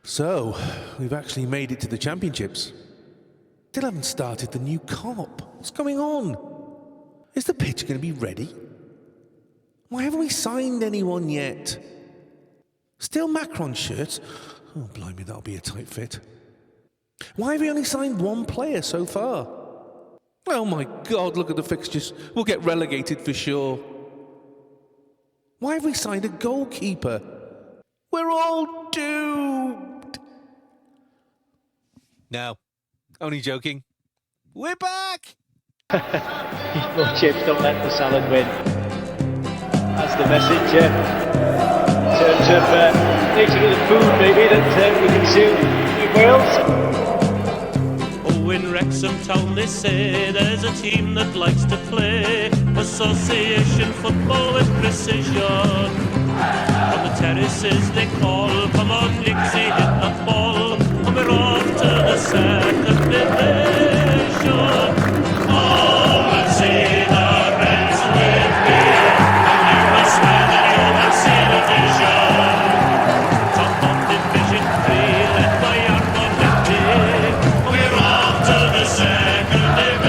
So, we've actually made it to the championships. Still haven't started the new Cop. What's going on? Is the pitch going to be ready? Why haven't we signed anyone yet? Still Macron shirts? Oh, blimey, that'll be a tight fit. Why have we only signed one player so far? Oh my God, look at the fixtures. We'll get relegated for sure. Why have we signed a goalkeeper? We're all doomed. No, only joking. We're back! Evil chips, don't let the salad win. That's the message in terms of nature of the food maybe that we consume in Wales. Oh, in Wrexham town they say there's a team that likes to play association football with precision. On the terraces they call, come on Nixie, hit that ball, and we're off to the second division. Oh, and see the Reds with me, and you must swear that you have seen a vision. Top of Division 3, led by Argon Lefty, we're off to the second division.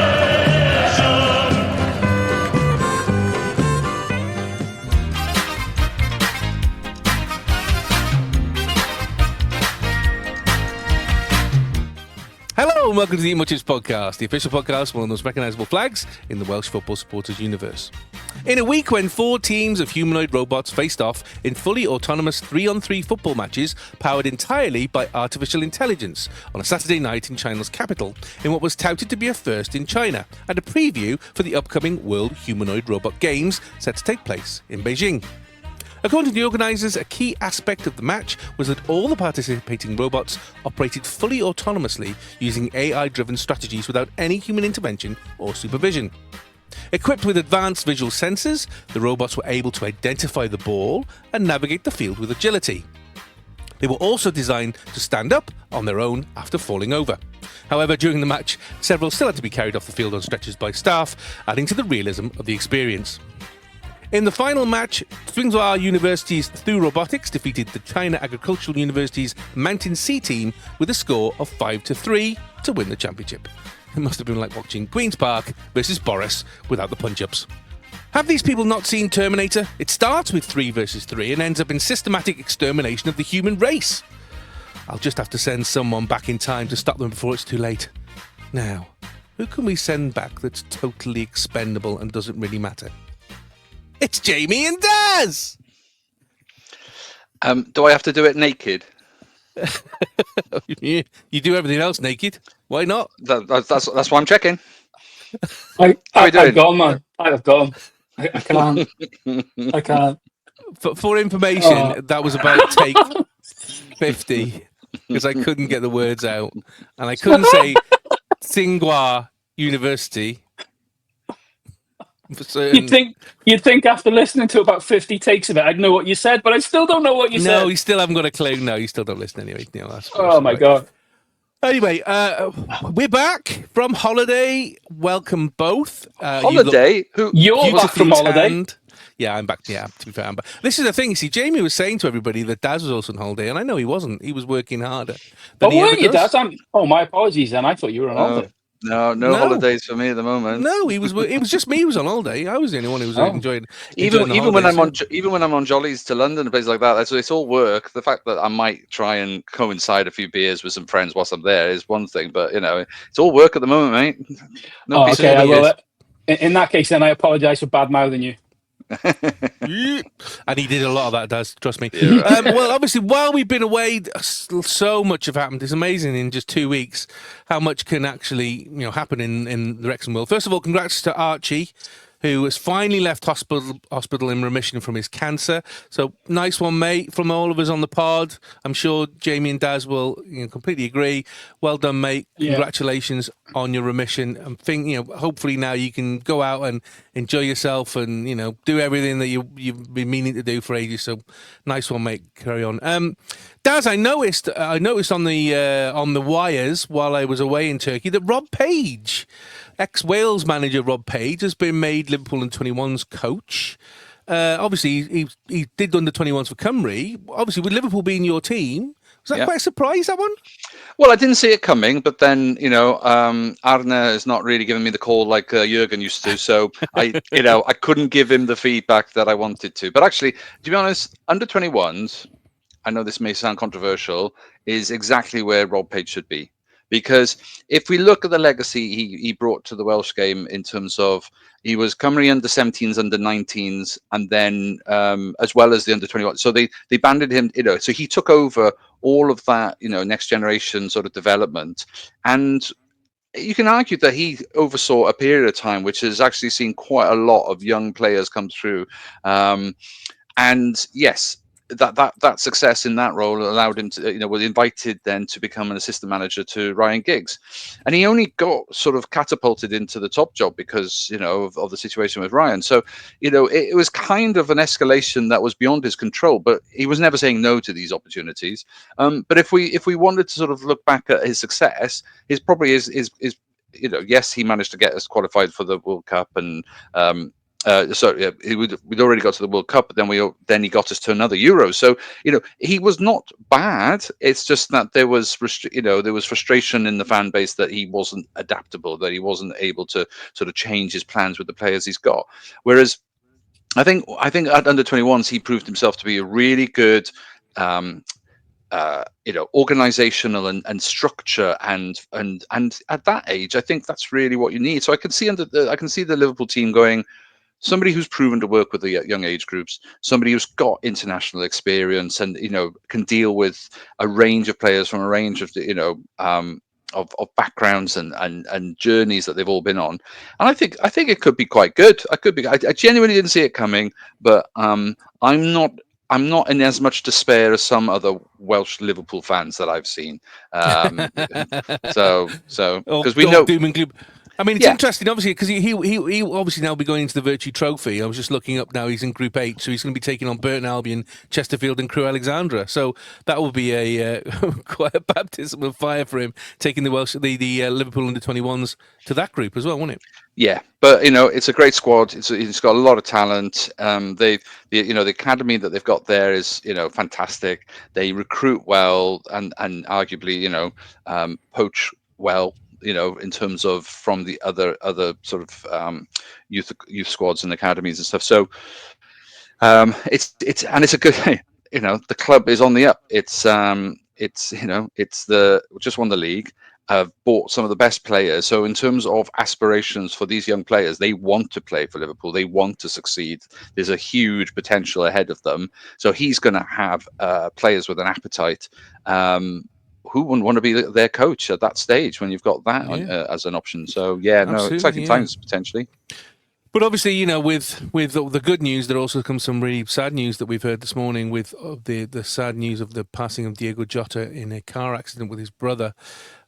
Hello and welcome to the Eat Much's podcast, the official podcast, one of the most recognisable flags in the Welsh football supporters universe. In a week when 4 teams of humanoid robots faced off in fully autonomous 3-on-3 football matches powered entirely by artificial intelligence on a Saturday night in China's capital in what was touted to be a first in China and a preview for the upcoming World Humanoid Robot Games set to take place in Beijing. According to the organisers, a key aspect of the match was that all the participating robots operated fully autonomously using AI-driven strategies without any human intervention or supervision. Equipped with advanced visual sensors, the robots were able to identify the ball and navigate the field with agility. They were also designed to stand up on their own after falling over. However, during the match, several still had to be carried off the field on stretchers by staff, adding to the realism of the experience. In the final match, Tsinghua University's Thu Robotics defeated the China Agricultural University's Mountain Sea team with a score of 5-3 to win the championship. It must have been like watching Queen's Park versus Boris without the punch-ups. Have these people not seen Terminator? It starts with 3 versus 3 and ends up in systematic extermination of the human race. I'll just have to send someone back in time to stop them before it's too late. Now, who can we send back that's totally expendable and doesn't really matter? It's Jamie and Daz! Do I have to do it naked? You do everything else naked. Why not? That's why I'm checking. I've you doing? got 'em, man. I've got 'em. I can't. I can't. For information, that was about take 50 because I couldn't get the words out. And I couldn't say Tsinghua University. You'd think after listening to about 50 takes of it, I'd know what you said, but I still don't know what you said. No, you still haven't got a clue. No, you still don't listen anyway. No, Oh my God. Anyway, we're back from holiday. Welcome both. Holiday? You're back from holiday? Tanned. Yeah, I'm back. Yeah, to be fair, I'm back. This is the thing. You see, Jamie was saying to everybody that Daz was also on holiday, and I know he wasn't. He was working harder. But weren't you, Daz? My apologies, then. I thought you were on holiday. No holidays for me at the moment. No, it was just me who was on holiday. I was the only one who was enjoying. Even when I'm on jollies to London and places like that, it's all work. The fact that I might try and coincide a few beers with some friends whilst I'm there is one thing, but it's all work at the moment, mate. Okay. Well, in that case, then I apologise for bad mouthing you. And he did a lot of that, Daz, trust me. Yeah, right. Well, obviously, while we've been away, so much have happened. It's amazing in just 2 weeks how much can actually happen in the Wrexham world. First of all, congrats to Archie, who has finally left hospital in remission from his cancer. So nice one, mate, from all of us on the pod. I'm sure Jamie and Daz will completely agree. Well done, mate. Congratulations on your remission. I'm thinking, hopefully now you can go out and enjoy yourself and do everything that you've been meaning to do for ages. So nice one, mate. Carry on. Daz, I noticed on the wires while I was away in Turkey that Rob Page, ex-Wales manager Rob Page, has been made Liverpool under-21's coach. Obviously, he did under-21s for Cymru. Obviously, with Liverpool being your team, Was that quite a surprise, that one? Well, I didn't see it coming, but then, Arne is not really giving me the call like Jurgen used to. So I couldn't give him the feedback that I wanted to. But actually, to be honest, under 21s, I know this may sound controversial, is exactly where Rob Page should be. Because if we look at the legacy he brought to the Welsh game in terms of he was Cymru under 17s, under 19s, and then as well as the under 21. So they banded him, so he took over all of that, next generation sort of development. And you can argue that he oversaw a period of time which has actually seen quite a lot of young players come through. And yes, that success in that role allowed him to, was invited then to become an assistant manager to Ryan Giggs, and he only got sort of catapulted into the top job because of the situation with Ryan. So it was kind of an escalation that was beyond his control, but he was never saying no to these opportunities. But if we wanted to sort of look back at his success, his probably is yes, he managed to get us qualified for the World Cup, and we'd already got to the World Cup, but then he got us to another Euro. So he was not bad. It's just that there was frustration in the fan base that he wasn't adaptable, that he wasn't able to sort of change his plans with the players he's got. Whereas I think at under 21s he proved himself to be a really good organizational and structure, and at that age I think that's really what you need. So I can see the Liverpool team going, somebody who's proven to work with the young age groups, somebody who's got international experience and can deal with a range of players from a range of of backgrounds and journeys that they've all been on. And I think it could be quite good. I genuinely didn't see it coming, but I'm not in as much despair as some other Welsh Liverpool fans that I've seen. So because we know doom and gloom. I mean, it's interesting, obviously, because he obviously now be going into the Virtue Trophy. I was just looking up now; he's in Group H, so he's going to be taking on Burton Albion, Chesterfield, and Crewe Alexandra. So that will be a quite a baptism of fire for him, taking the Liverpool under 21s to that group as well, won't it? Yeah, but it's a great squad. It's got a lot of talent. The academy that they've got there is fantastic. They recruit well and arguably poach well. In terms of from the other sort of youth squads and academies and stuff. So it's a good, the club is on the up. It's just won the league. Bought some of the best players. So in terms of aspirations for these young players, they want to play for Liverpool. They want to succeed. There's a huge potential ahead of them. So he's going to have players with an appetite. Who wouldn't want to be their coach at that stage when you've got that as an option? So exciting times potentially. But obviously, with the good news, there also comes some really sad news that we've heard this morning with the sad news of the passing of Diogo Jota in a car accident with his brother.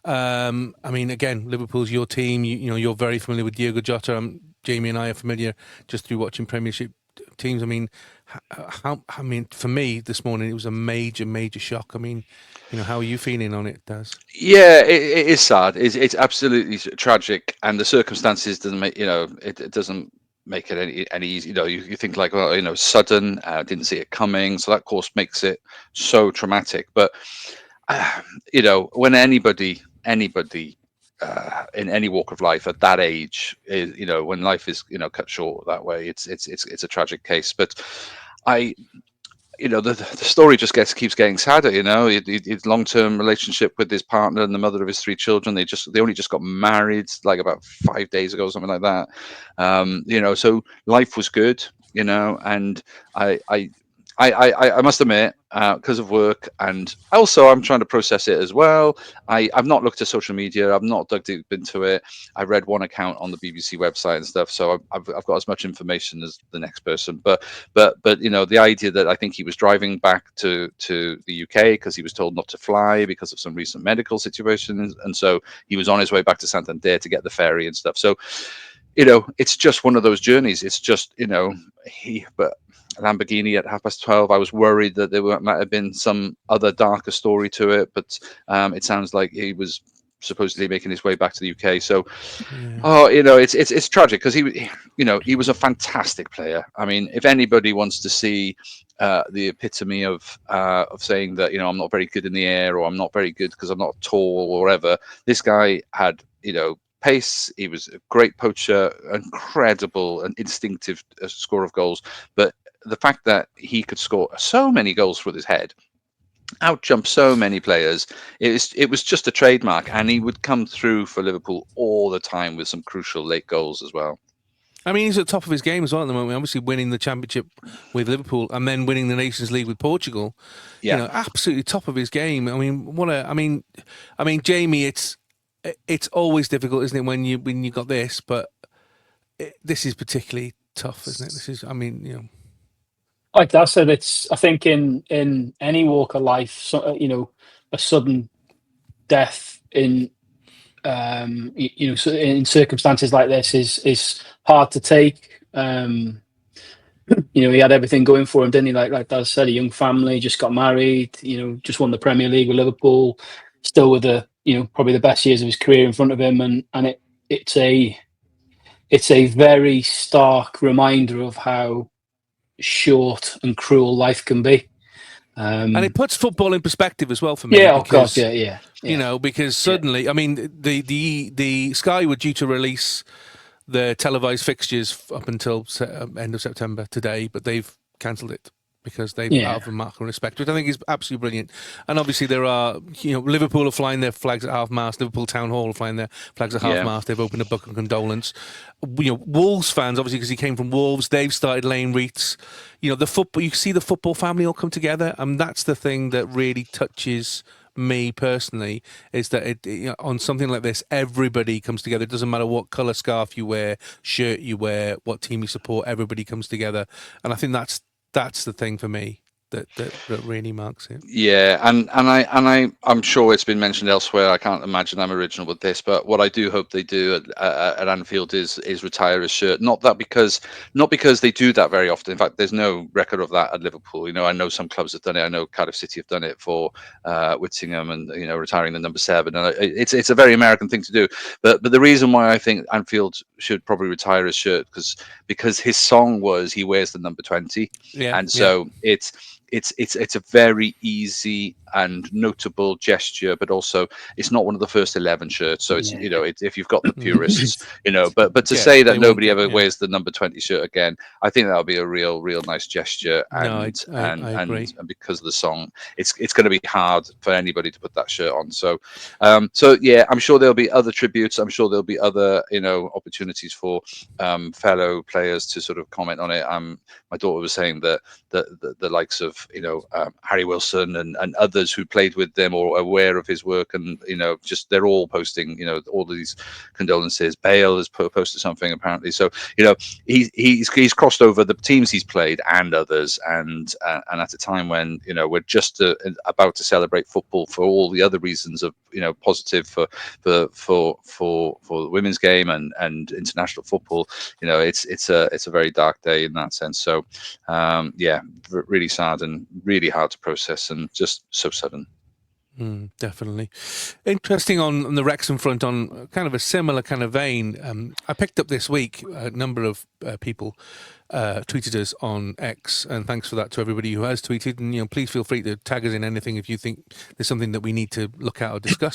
I mean, again, Liverpool's your team. You're very familiar with Diogo Jota. Jamie and I are familiar just through watching Premiership teams. I mean, for me this morning it was a major shock. I mean, how are you feeling on it, Daz? Yeah, it is sad. It's absolutely tragic, and the circumstances doesn't make it doesn't make it any easy. You think like, well, sudden, didn't see it coming, so that of course makes it so traumatic. But when anybody in any walk of life at that age, when life is cut short that way, it's a tragic case. But the story just keeps getting sadder. His long-term relationship with his partner and the mother of his 3 children. They only just got married like about 5 days ago, something like that. So life was good, and I must admit, because of work, and also I'm trying to process it as well. I've not looked at social media. I've not dug deep into it. I read one account on the BBC website and stuff, so I've got as much information as the next person. But the idea that I think he was driving back to the UK because he was told not to fly because of some recent medical situations, and so he was on his way back to Santander to get the ferry and stuff. So it's just one of those journeys. It's just but Lamborghini at 12:30. I was worried that there might have been some other darker story to it, but it sounds like he was supposedly making his way back to the UK. So, it's tragic because he was a fantastic player. I mean, if anybody wants to see the epitome of saying that I'm not very good in the air, or I'm not very good because I'm not tall or whatever, this guy had pace. He was a great poacher, incredible and instinctive scorer of goals. But the fact that he could score so many goals with his head, outjump so many players, it was just a trademark, and he would come through for Liverpool all the time with some crucial late goals as well. I mean, he's at the top of his game as well at the moment. Obviously, winning the championship with Liverpool and then winning the Nations League with Portugal. Yeah, absolutely top of his game. I mean, Jamie, it's always difficult, isn't it, when you got this? But this is particularly tough, isn't it? This is, Like I said, I think in any walk of life, a sudden death in in circumstances like this is hard to take. He had everything going for him, didn't he? Like Dad said, a young family, just got married, just won the Premier League with Liverpool, still with probably the best years of his career in front of him, and it's a very stark reminder of how short and cruel life can be. And it puts football in perspective as well for me. Yeah, of course, yeah. Because suddenly, I mean, the Sky were due to release the televised fixtures up until end of September today, but they've cancelled it because they've out of a mark of respect, which I think is absolutely brilliant. And obviously there are, Liverpool are flying their flags at half-mast, Liverpool Town Hall are flying their flags at half-mast. They've opened a book of condolence. Wolves fans, obviously, because he came from Wolves, they've started laying wreaths. The football, you see the football family all come together, and that's the thing that really touches me personally, is that on something like this, everybody comes together. It doesn't matter what colour scarf you wear, shirt you wear, what team you support, everybody comes together. And I think that's the thing for me that really marks it. Yeah, and I'm sure it's been mentioned elsewhere. I can't imagine I'm original with this, but what I do hope they do at Anfield is retire his shirt. Not because they do that very often. In fact, there's no record of that at Liverpool. I know some clubs have done it. I know Cardiff City have done it for Whittingham, and retiring the number 7. And it's a very American thing to do. But the reason why I think Anfield should probably retire his shirt because his song was "He Wears the Number 20," and so it's a very easy and notable gesture, but also it's not one of the first 11 shirts. So it's if you've got the purists, but to say that nobody ever wears the number 20 shirt again, I think that'll be a real nice gesture. And I agree. And because of the song, it's going to be hard for anybody to put that shirt on. So I'm sure there'll be other tributes. I'm sure there'll be other opportunities for fellow players to sort of comment on it. My daughter was saying that the likes of Harry Wilson and others who played with them or are aware of his work, and just they're all posting all of these condolences. Bale has posted something apparently. So he's crossed over the teams he's played and others, and at a time when we're just about to celebrate football for all the other reasons of positive for the women's game and international football. It's a very dark day in that sense. So really sad and really hard to process, and just so sudden. Definitely. Interesting on the Wrexham front, on kind of a similar kind of vein. I picked up this week a number of people tweeted us on X, and thanks for that to everybody who has tweeted. And please feel free to tag us in anything if you think there's something that we need to look at or discuss.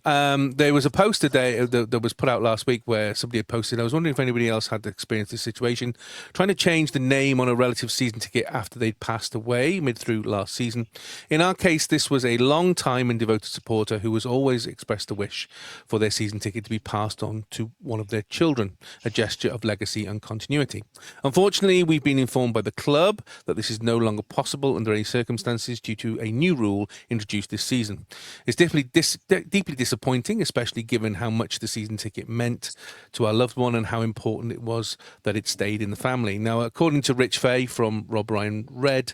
There was a post today that was put out last week where somebody had posted. I was wondering if anybody else had experienced this situation, trying to change the name on a relative season ticket after they'd passed away mid through last season. In our case, this was a long time and devoted supporter who has always expressed a wish for their season ticket to be passed on to one of their children, a gesture of legacy and continuity. Unfortunately, we've been informed by the club that this is no longer possible under any circumstances due to a new rule introduced this season. It's deeply disappointing, especially given how much the season ticket meant to our loved one and how important it was that it stayed in the family. Now, according to Rich Fay from Rob Ryan Red,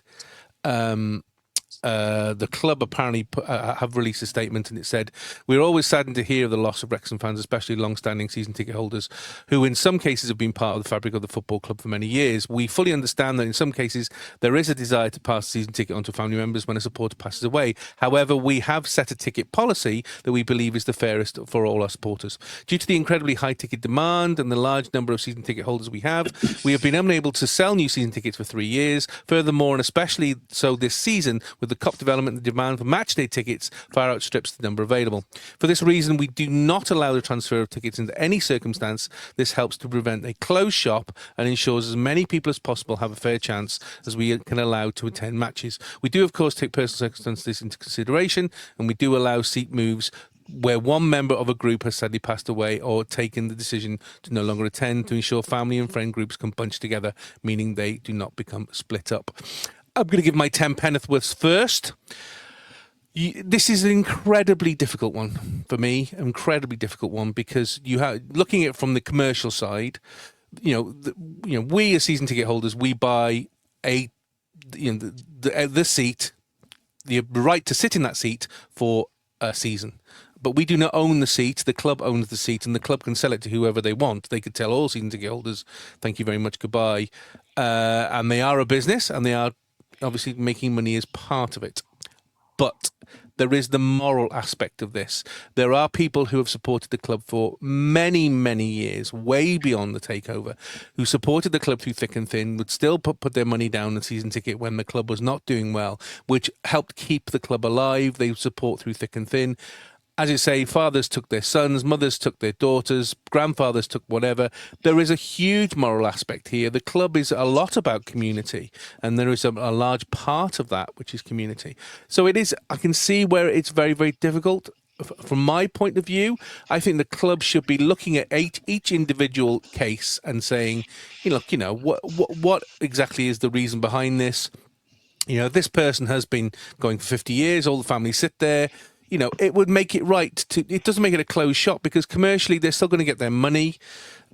the club apparently have released a statement, and it said, "We're always saddened to hear of the loss of Wrexham fans, especially long-standing season ticket holders, who in some cases have been part of the fabric of the football club for many years. We fully understand that in some cases there is a desire to pass the season ticket on to family members when a supporter passes away. However, we have set a ticket policy that we believe is the fairest for all our supporters. Due to the incredibly high ticket demand and the large number of season ticket holders we have been unable to sell new season tickets for 3 years. Furthermore, and especially so this season, with the cup development, the demand for match day tickets far outstrips the number available. For this reason, we do not allow the transfer of tickets into any circumstance. This helps to prevent a closed shop and ensures as many people as possible have a fair chance as we can allow to attend matches. We do, of course, take personal circumstances into consideration, and we do allow seat moves where one member of a group has sadly passed away or taken the decision to no longer attend, to ensure family and friend groups can bunch together, meaning they do not become split up." I'm going to give my 10 penn'orths first. This is an incredibly difficult one for me, incredibly difficult one, because you have, looking at it from the commercial side, we as season ticket holders, we buy the seat, the right to sit in that seat for a season. But we do not own the seat. The club owns the seat, and the club can sell it to whoever they want. They could tell all season ticket holders, "Thank you very much, goodbye." And they are a business, and they are obviously making money as part of it. But there is the moral aspect of this. There are people who have supported the club for many, many years, way beyond the takeover, who supported the club through thick and thin, would still put their money down on season ticket when the club was not doing well, which helped keep the club alive. They support through thick and thin. As you say, fathers took their sons, mothers took their daughters, grandfathers took whatever. There is a huge moral aspect here. The club is a lot about community, and there is a large part of that which is community. So it is. I can see where it's very, very difficult. From my point of view, I think the club should be looking at each individual case and saying, what exactly is the reason behind this? This person has been going for 50 years. All the families sit there. It would make it right it doesn't make it a closed shop, because commercially they're still going to get their money,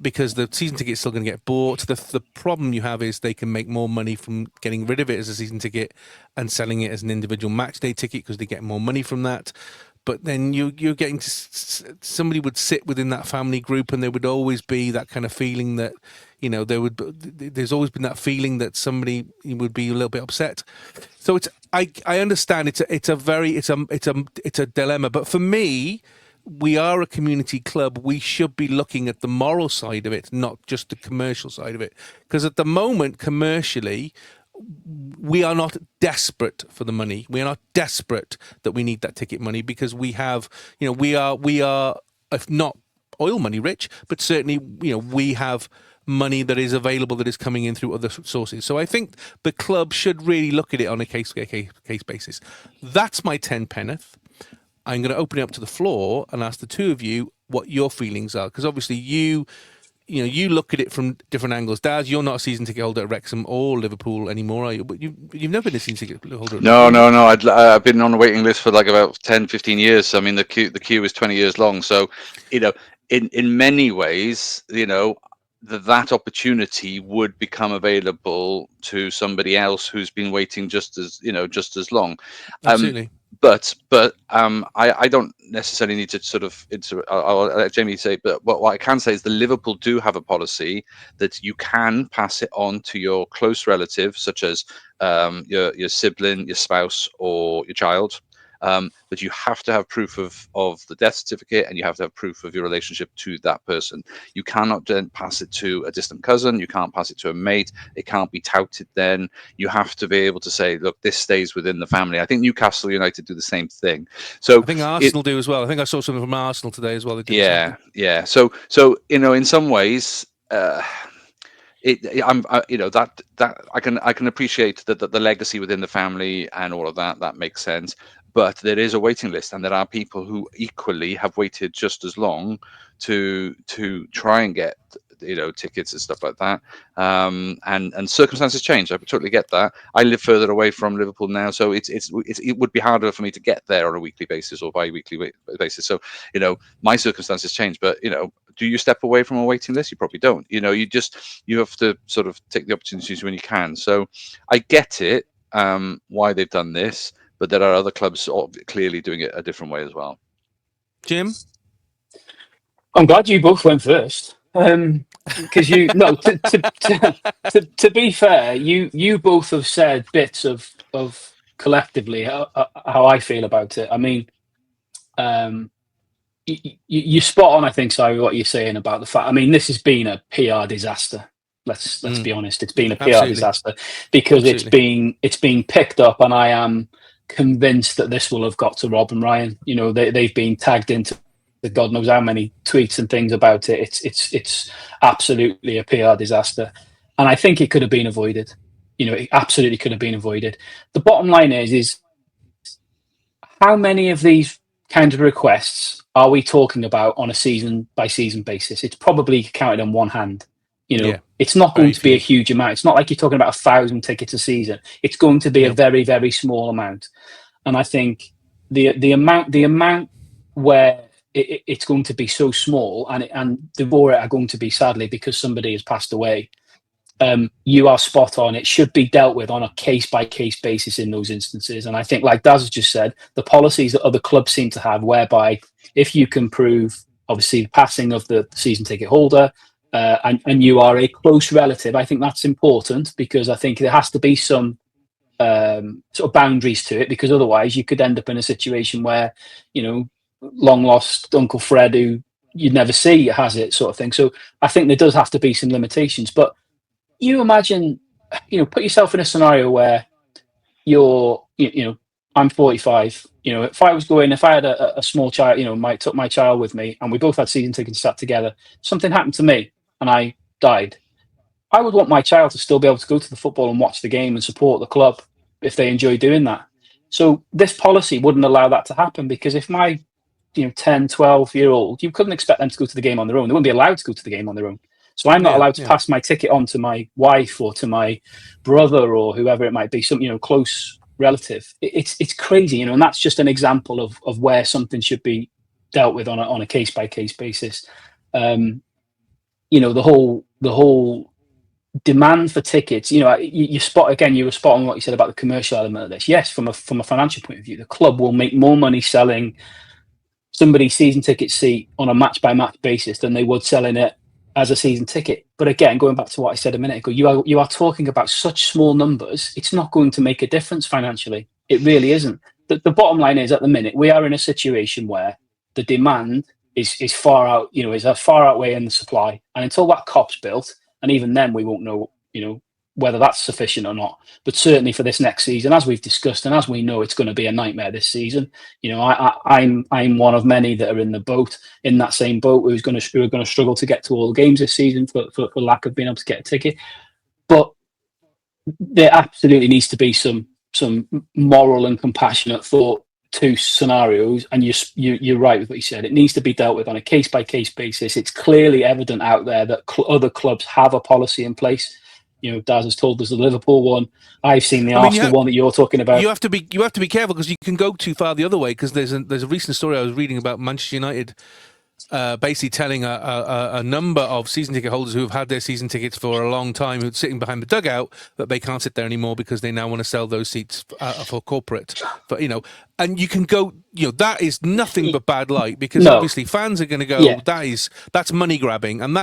because the season ticket's still going to get bought. The problem you have is they can make more money from getting rid of it as a season ticket and selling it as an individual match day ticket, because they get more money from that. But then you're getting to, somebody would sit within that family group, and there would always be that kind of feeling that, there's always been that feeling that somebody would be a little bit upset. So I understand it's a dilemma, but for me, we are a community club. We should be looking at the moral side of it, not just the commercial side of it, because at the moment, commercially, we are not desperate for the money. We are not desperate that we need that ticket money, because we have, we are, if not oil money rich, but certainly, we have money that is available, that is coming in through other sources. So I think the club should really look at it on a case basis. That's my 10 penn'orth. I'm going to open it up to the floor and ask the two of you what your feelings are, because obviously you look at it from different angles. Daz, you're not a season ticket holder at Wrexham or Liverpool anymore, are you? But you've never been a season ticket holder. No. I've been on the waiting list for like about 10, 15 years. I mean, the queue is 20 years long. So, in many ways, that opportunity would become available to somebody else who's been waiting just as long. Absolutely. But I don't necessarily need to I'll let Jamie say, but what I can say is the Liverpool do have a policy that you can pass it on to your close relative, such as your sibling, your spouse, or your child. But you have to have proof of the death certificate, and you have to have proof of your relationship to that person. You cannot then pass it to a distant cousin. You can't pass it to a mate. It can't be touted then. You have to be able to say, look, this stays within the family. I think Newcastle United do the same thing. So I think Arsenal do as well. I think I saw something from Arsenal today as well. Yeah. So in some ways, I can appreciate that the legacy within the family and all of that makes sense. But there is a waiting list, and there are people who equally have waited just as long to try and get tickets and stuff like that. And circumstances change. I totally get that. I live further away from Liverpool now, so it would be harder for me to get there on a weekly basis or bi-weekly basis. So my circumstances change. But do you step away from a waiting list? You probably don't. You have to sort of take the opportunities when you can. So I get it, why they've done this. but there are other clubs clearly doing it a different way as well. Jim? I'm glad you both went first. Because to be fair, you both have said bits of collectively how I feel about it. I mean, you're spot on. I think, sorry, what you're saying about the fact. I mean, this has been a PR disaster. Let's be honest. It's been a PR disaster because it's been picked up, and I am convinced that this will have got to Rob and Ryan. You know, they've been tagged into the God knows how many tweets and things about it. It's absolutely a PR disaster, and I think it could have been avoided. You know, it absolutely could have been avoided. The bottom line is how many of these kind of requests are we talking about on a season by season basis? It's probably counted on one hand. You know, it's not going to be a huge amount. It's not like you're talking about 1,000 tickets a season. It's going to be a very, very small amount. And I think the amount where it's going to be so small, and the more are going to be, sadly, because somebody has passed away. You are spot on. It should be dealt with on a case-by-case basis in those instances. And I think, like Daz has just said, the policies that other clubs seem to have, whereby if you can prove, obviously, the passing of the season ticket holder, and you are a close relative, I think that's important, because I think there has to be some sort of boundaries to it, because otherwise you could end up in a situation where, you know, long lost Uncle Fred, who you'd never see, has it, sort of thing. So I think there does have to be some limitations. But you imagine, you know, put yourself in a scenario where I'm 45. You know, if I had a small child, you know, took my child with me, and we both had season tickets sat together, something happened to me and I died, I would want my child to still be able to go to the football and watch the game and support the club if they enjoy doing that. So this policy wouldn't allow that to happen, because if my 10, 12-year-old, you couldn't expect them to go to the game on their own. They wouldn't be allowed to go to the game on their own. So I'm not allowed to pass my ticket on to my wife or to my brother or whoever it might be, some close relative. It's crazy, and that's just an example of where something should be dealt with on a case by case basis. The whole demand for tickets. You were spot on what you said about the commercial element of this. Yes, from a financial point of view, the club will make more money selling somebody's season ticket seat on a match by match basis than they would selling it as a season ticket. But again, going back to what I said a minute ago, you are talking about such small numbers. It's not going to make a difference financially. It really isn't. The bottom line is, at the minute, we are in a situation where the demand is far out, is a far outweighing the supply. And until that cop's built, and even then we won't know, whether that's sufficient or not. But certainly for this next season, as we've discussed, and as we know, it's going to be a nightmare this season. I'm one of many that are in that same boat, who are going to struggle to get to all the games this season for lack of being able to get a ticket. But there absolutely needs to be some moral and compassionate thought to scenarios. And you're right with what you said. It needs to be dealt with on a case by case basis. It's clearly evident out there that other clubs have a policy in place. Daz has told us the Liverpool one. I've seen the Arsenal one that you're talking about. You have to be careful, because you can go too far the other way. Because there's a recent story I was reading about Manchester United, basically telling a number of season ticket holders who have had their season tickets for a long time, who're sitting behind the dugout, that they can't sit there anymore because they now want to sell those seats for corporate. But and you can go, that is nothing but bad light, because obviously fans are going to go, that's money grabbing, and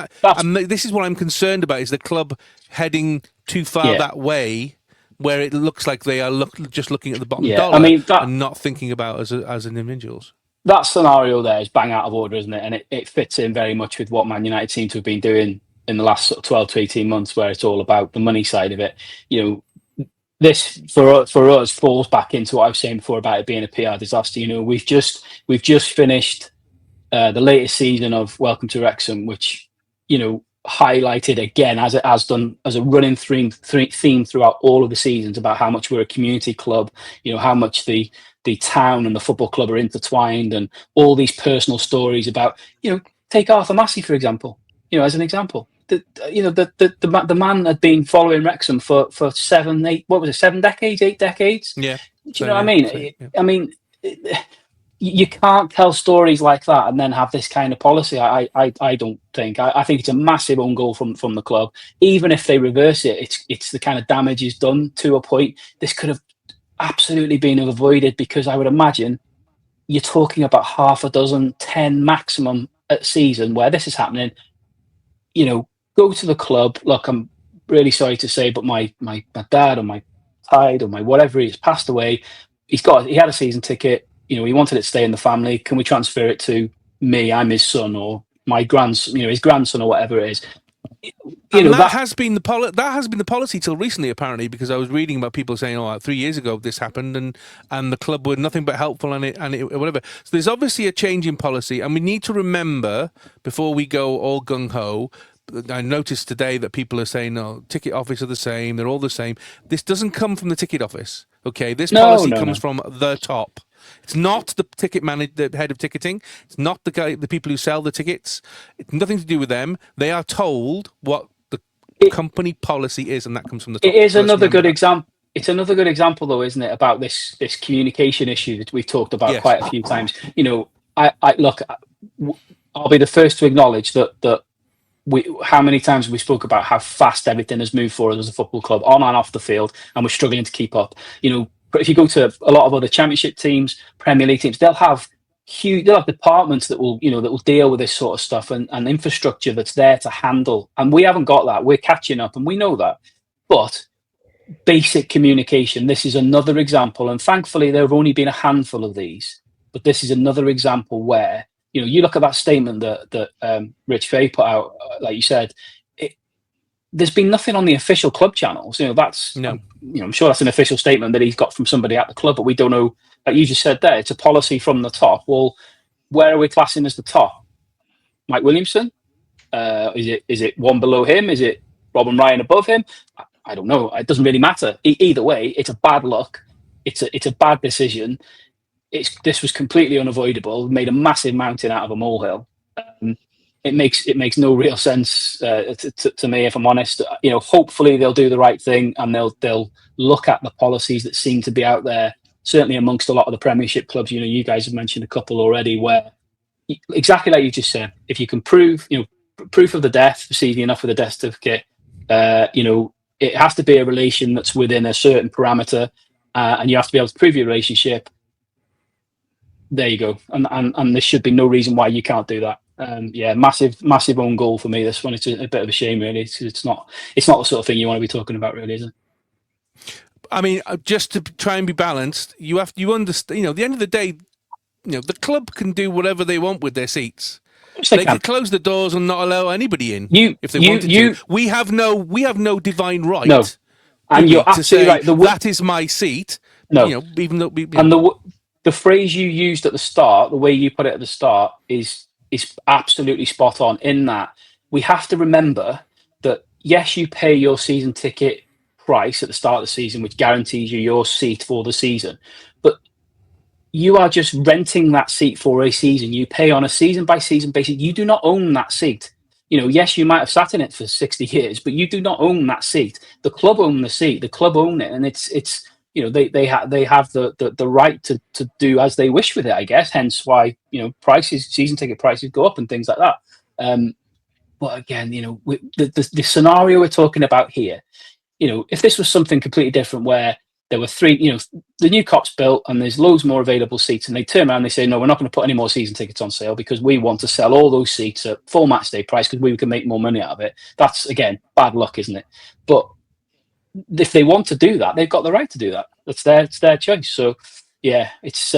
this is what I'm concerned about, is the club heading too far that way, where it looks like they are just looking at the bottom dollar and not thinking about as individuals. That scenario there is bang out of order, isn't it? And it fits in very much with what Man United seem to have been doing in the last sort of 12 to 18 months, where it's all about the money side of it. This for us falls back into what I was saying before about it being a PR disaster. We've just finished the latest season of Welcome to Wrexham, which highlighted again, as it has done as a running theme throughout all of the seasons, about how much we're a community club. How much the town and the football club are intertwined, and all these personal stories about, take Arthur Massey, for example, as an example. The man had been following Wrexham for 7 decades, 8 decades. Yeah. Do you know what I mean? Yeah. I mean, you can't tell stories like that and then have this kind of policy. I don't think. I think it's a massive own goal from the club. Even if they reverse it, it's the kind of damage is done to a point. This could have absolutely been avoided, because I would imagine you're talking about half a dozen, 10 maximum a season where this is happening. Go to the club. Look, I'm really sorry to say, but my dad or my tide or my whatever, he's passed away. He had a season ticket. He wanted it to stay in the family. Can we transfer it to me? I'm his son, or my grandson, his grandson, or whatever it is. That has been the policy till recently, apparently, because I was reading about people saying, "Oh, 3 years ago this happened, and the club were nothing but helpful and whatever." So there's obviously a change in policy, and we need to remember before we go all gung ho. I noticed today that people are saying, "No, ticket office are the same; they're all the same." This doesn't come from the ticket office, okay? This policy comes from the top. It's not the ticket manager, the head of ticketing. It's not the people who sell the tickets. It's nothing to do with them. They are told what the company policy is, and that comes from the top. It is another good example. It's another good example, though, isn't it, about this communication issue that we've talked about quite a few times. I look. I'll be the first to acknowledge that. How many times we spoke about how fast everything has moved for us as a football club, on and off the field, and we're struggling to keep up. If you go to a lot of other Championship teams, Premier League teams, they'll have departments that will deal with this sort of stuff, and infrastructure that's there to handle. And we haven't got that. We're catching up, and we know that. But basic communication. This is another example, and thankfully there have only been a handful of these. But this is another example where. You look at that statement that Rich Fay put out, like you said. There's been nothing on the official club channels. I'm sure that's an official statement that he's got from somebody at the club, but we don't know. Like you just said there, it's a policy from the top. Well, where are we classing as the top? Mike Williamson? Is it one below him? Is it Rob and Ryan above him? I don't know. It doesn't really matter. Either way, it's a bad look. It's a bad decision. This was completely unavoidable. Made a massive mountain out of a molehill. It makes no real sense to me, if I'm honest. Hopefully they'll do the right thing, and they'll look at the policies that seem to be out there. Certainly amongst a lot of the Premiership clubs. You guys have mentioned a couple already, where exactly like you just said, if you can prove proof of the death, receiving enough of the death certificate, it has to be a relation that's within a certain parameter, and you have to be able to prove your relationship. There you go, and there should be no reason why you can't do that. Massive own goal for me. This one, it's a bit of a shame, really. It's not the sort of thing you want to be talking about, really, is it? I mean, just to try and be balanced, you understand. At the end of the day, the club can do whatever they want with their seats. They can close the doors and not allow anybody in if they wanted to. We have no divine right. No, and you're absolutely right. That is my seat. No, even though the phrase you used at the start, the way you put it at the start, is absolutely spot on. In that, we have to remember that yes, you pay your season ticket price at the start of the season, which guarantees you your seat for the season, but you are just renting that seat for a season. You pay on a season by season basis. You do not own that seat. Yes, you might have sat in it for 60 years, but you do not own that seat. The club own the seat. The club own it, and it's. They have the right to do as they wish with it, I guess. Hence why season ticket prices go up and things like that. But again, the scenario we're talking about here, if this was something completely different, where there were three, the new cop's built and there's loads more available seats, and they turn around and they say, no, we're not going to put any more season tickets on sale because we want to sell all those seats at full match day price because we can make more money out of it. That's, again, bad luck, isn't it? But if they want to do that, they've got the right to do that. It's their choice. So yeah, it's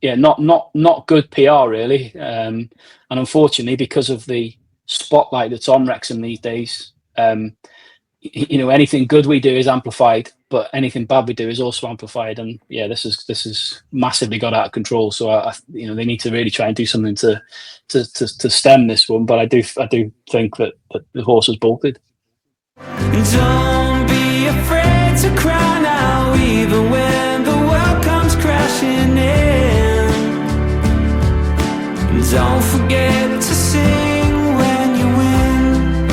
not good PR, really. And unfortunately, because of the spotlight that's on Wrexham these days, anything good we do is amplified, but anything bad we do is also amplified. And yeah, this is massively got out of control. So they need to really try and do something to stem this one. But I do think that the horse has bolted. Don't be afraid to cry now, even when the world comes crashing in. Don't forget to sing when you win.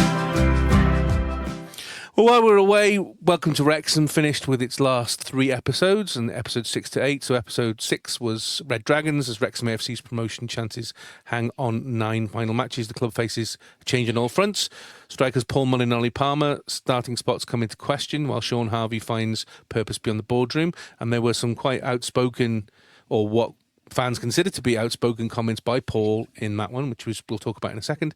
Well, while we're away, Welcome to Wrexham finished with its last 3 episodes, and episodes 6 to 8. So episode 6 was Red Dragons, as Wrexham AFC's promotion chances hang on 9 final matches. The club faces a change on all fronts. Strikers Paul Mullin and Ollie Palmer starting spots come into question, while Sean Harvey finds purpose beyond the boardroom. And there were some quite outspoken, or what fans consider to be outspoken, comments by Paul in that one, which we'll talk about in a second.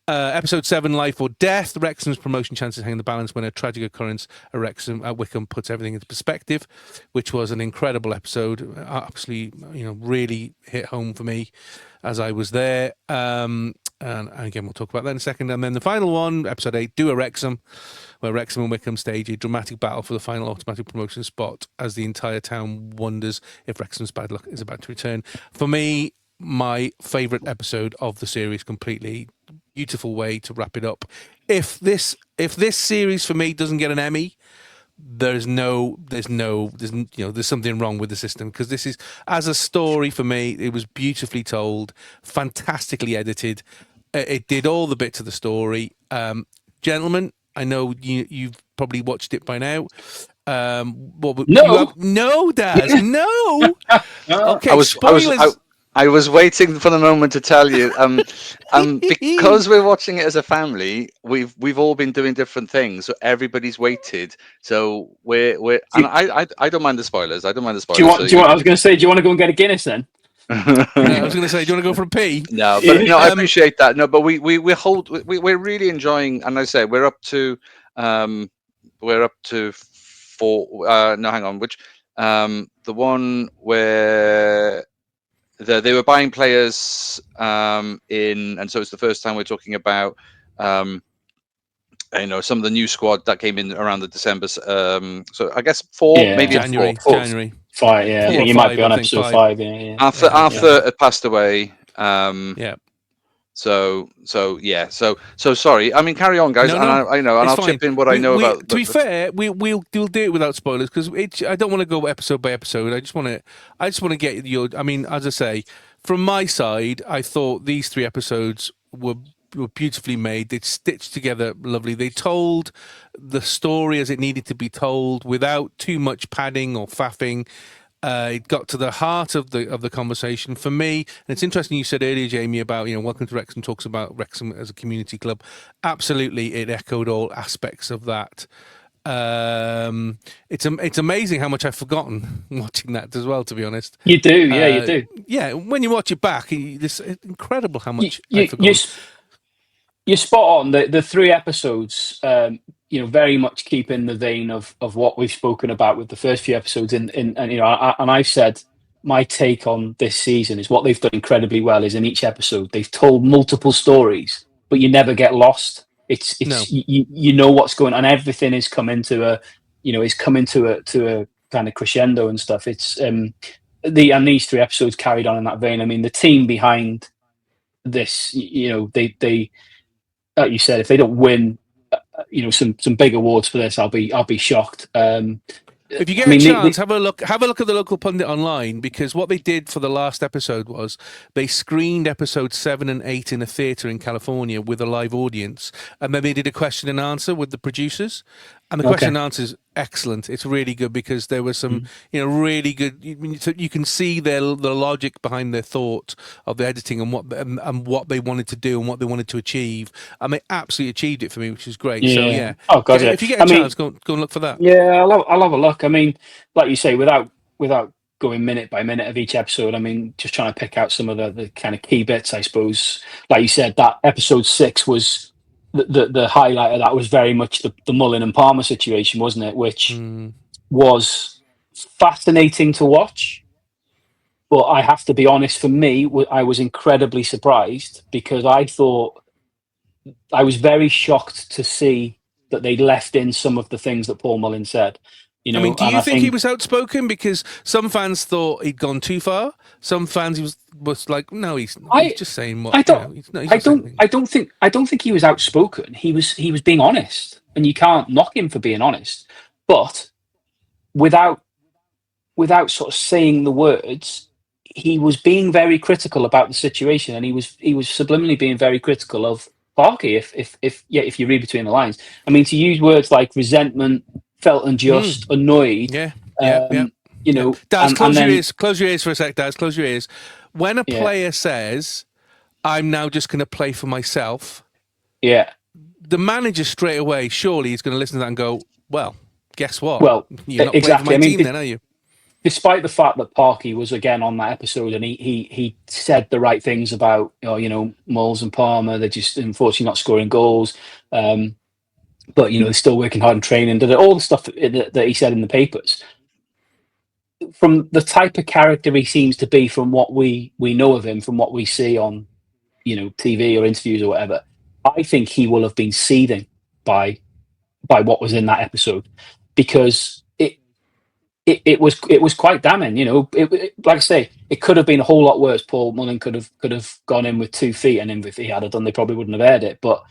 Episode 7, Life or Death. Wrexham's promotion chances hang in the balance when a tragic occurrence at Wickham puts everything into perspective, which was an incredible episode. Absolutely, really hit home for me as I was there. And again, we'll talk about that in a second. And then the final one, episode 8, Do a Wrexham, where Wrexham and Wickham stage a dramatic battle for the final automatic promotion spot as the entire town wonders if Wrexham's bad luck is about to return. For me, my favourite episode of the series completely. Beautiful way to wrap it up. If this series for me doesn't get an Emmy, there's something wrong with the system, because this is, as a story for me, it was beautifully told, fantastically edited. It did all the bits of the story. Gentlemen, I know you've probably watched it by now. No, Daz, no. Okay, spoilers. I was waiting for the moment to tell you. Because we're watching it as a family, we've all been doing different things, so everybody's waited. So I don't mind the spoilers. I don't mind the spoilers. I was going to say, do you want to go and get a Guinness then? I was going to say, do you want to go for a pee? No, but no, I appreciate that. No, but we're really enjoying, and I say we're up to 4. No, hang on, which the one where. They were buying players and so it's the first time we're talking about some of the new squad that came in around the December. So I guess 4, maybe January. 5. Yeah, I think you might be on episode 5. Yeah. Arthur had passed away. Yeah. So sorry. I mean, carry on, guys. No, and I know, and I'll chip in what I know about. To be fair, we'll do it without spoilers, because I don't want to go episode by episode. I just want to get your. I mean, as I say, from my side, I thought these 3 episodes were beautifully made. They'd stitched together lovely. They told the story as it needed to be told without too much padding or faffing. It got to the heart of the conversation for me. And it's interesting you said earlier, Jamie, about Welcome to Wrexham talks about Wrexham as a community club. Absolutely, it echoed all aspects of that. It's amazing how much I've forgotten watching that as well, to be honest. You do, you do. Yeah, when you watch it back, it's incredible how much I've forgotten. You're spot on. The 3 episodes, very much keep in the vein of what we've spoken about with the first few episodes. And I've said my take on this season is what they've done incredibly well is in each episode they've told multiple stories, but you never get lost. It's you know what's going on, and everything is coming to a kind of crescendo and stuff. It's these 3 episodes carried on in that vein. I mean, the team behind this, they like you said, if they don't win some big awards for this, I'll be shocked. If you get a chance, have a look at the local pundit online, because what they did for the last episode was they screened episodes 7 and 8 in a theatre in California with a live audience, and then they did a question and answer with the producers. And the question and answer is excellent. It's really good, because there was some, really good. You can see the logic behind their thought of the editing and what they wanted to do and what they wanted to achieve, and they absolutely achieved it for me, which is great. Yeah. So yeah, oh god, if you get a chance, go and look for that. Yeah, I'll have a look. I mean, like you say, without going minute by minute of each episode, I mean, just trying to pick out some of the kind of key bits, I suppose. Like you said, that episode 6 was. The highlight of that was very much the Mullin and Palmer situation, wasn't it? Which was fascinating to watch. But I have to be honest, for me, I was incredibly surprised, because I thought I was very shocked to see that they left in some of the things that Paul Mullin said. I mean, do you think he was outspoken? Because some fans thought he'd gone too far. Some fans was like, no, he's just saying what. I don't think he was outspoken. He was being honest, and you can't knock him for being honest. But without sort of saying the words, he was being very critical about the situation, and he was subliminally being very critical of Parky. If you read between the lines, I mean, to use words like resentment, felt unjust, annoyed. Yeah. You know, Daz, and close your then, ears. Close your ears for a sec, Daz. Close your ears. When a player says, "I'm now just going to play for myself," the manager straight away, surely he's going to listen to that and go, "Well, guess what? Well, you're not exactly. playing for my team, then, are you?" Despite the fact that Parky was again on that episode and he said the right things about Mulls and Palmer, they're just unfortunately not scoring goals, but they're still working hard and training. All the stuff that he said in the papers. From the type of character he seems to be, from what we know of him, from what we see on TV or interviews or whatever, I think he will have been seething by what was in that episode, because it was quite damning. Like I say, it could have been a whole lot worse. Paul Mullin could have gone in with 2 feet, and if he had done, they probably wouldn't have aired it. But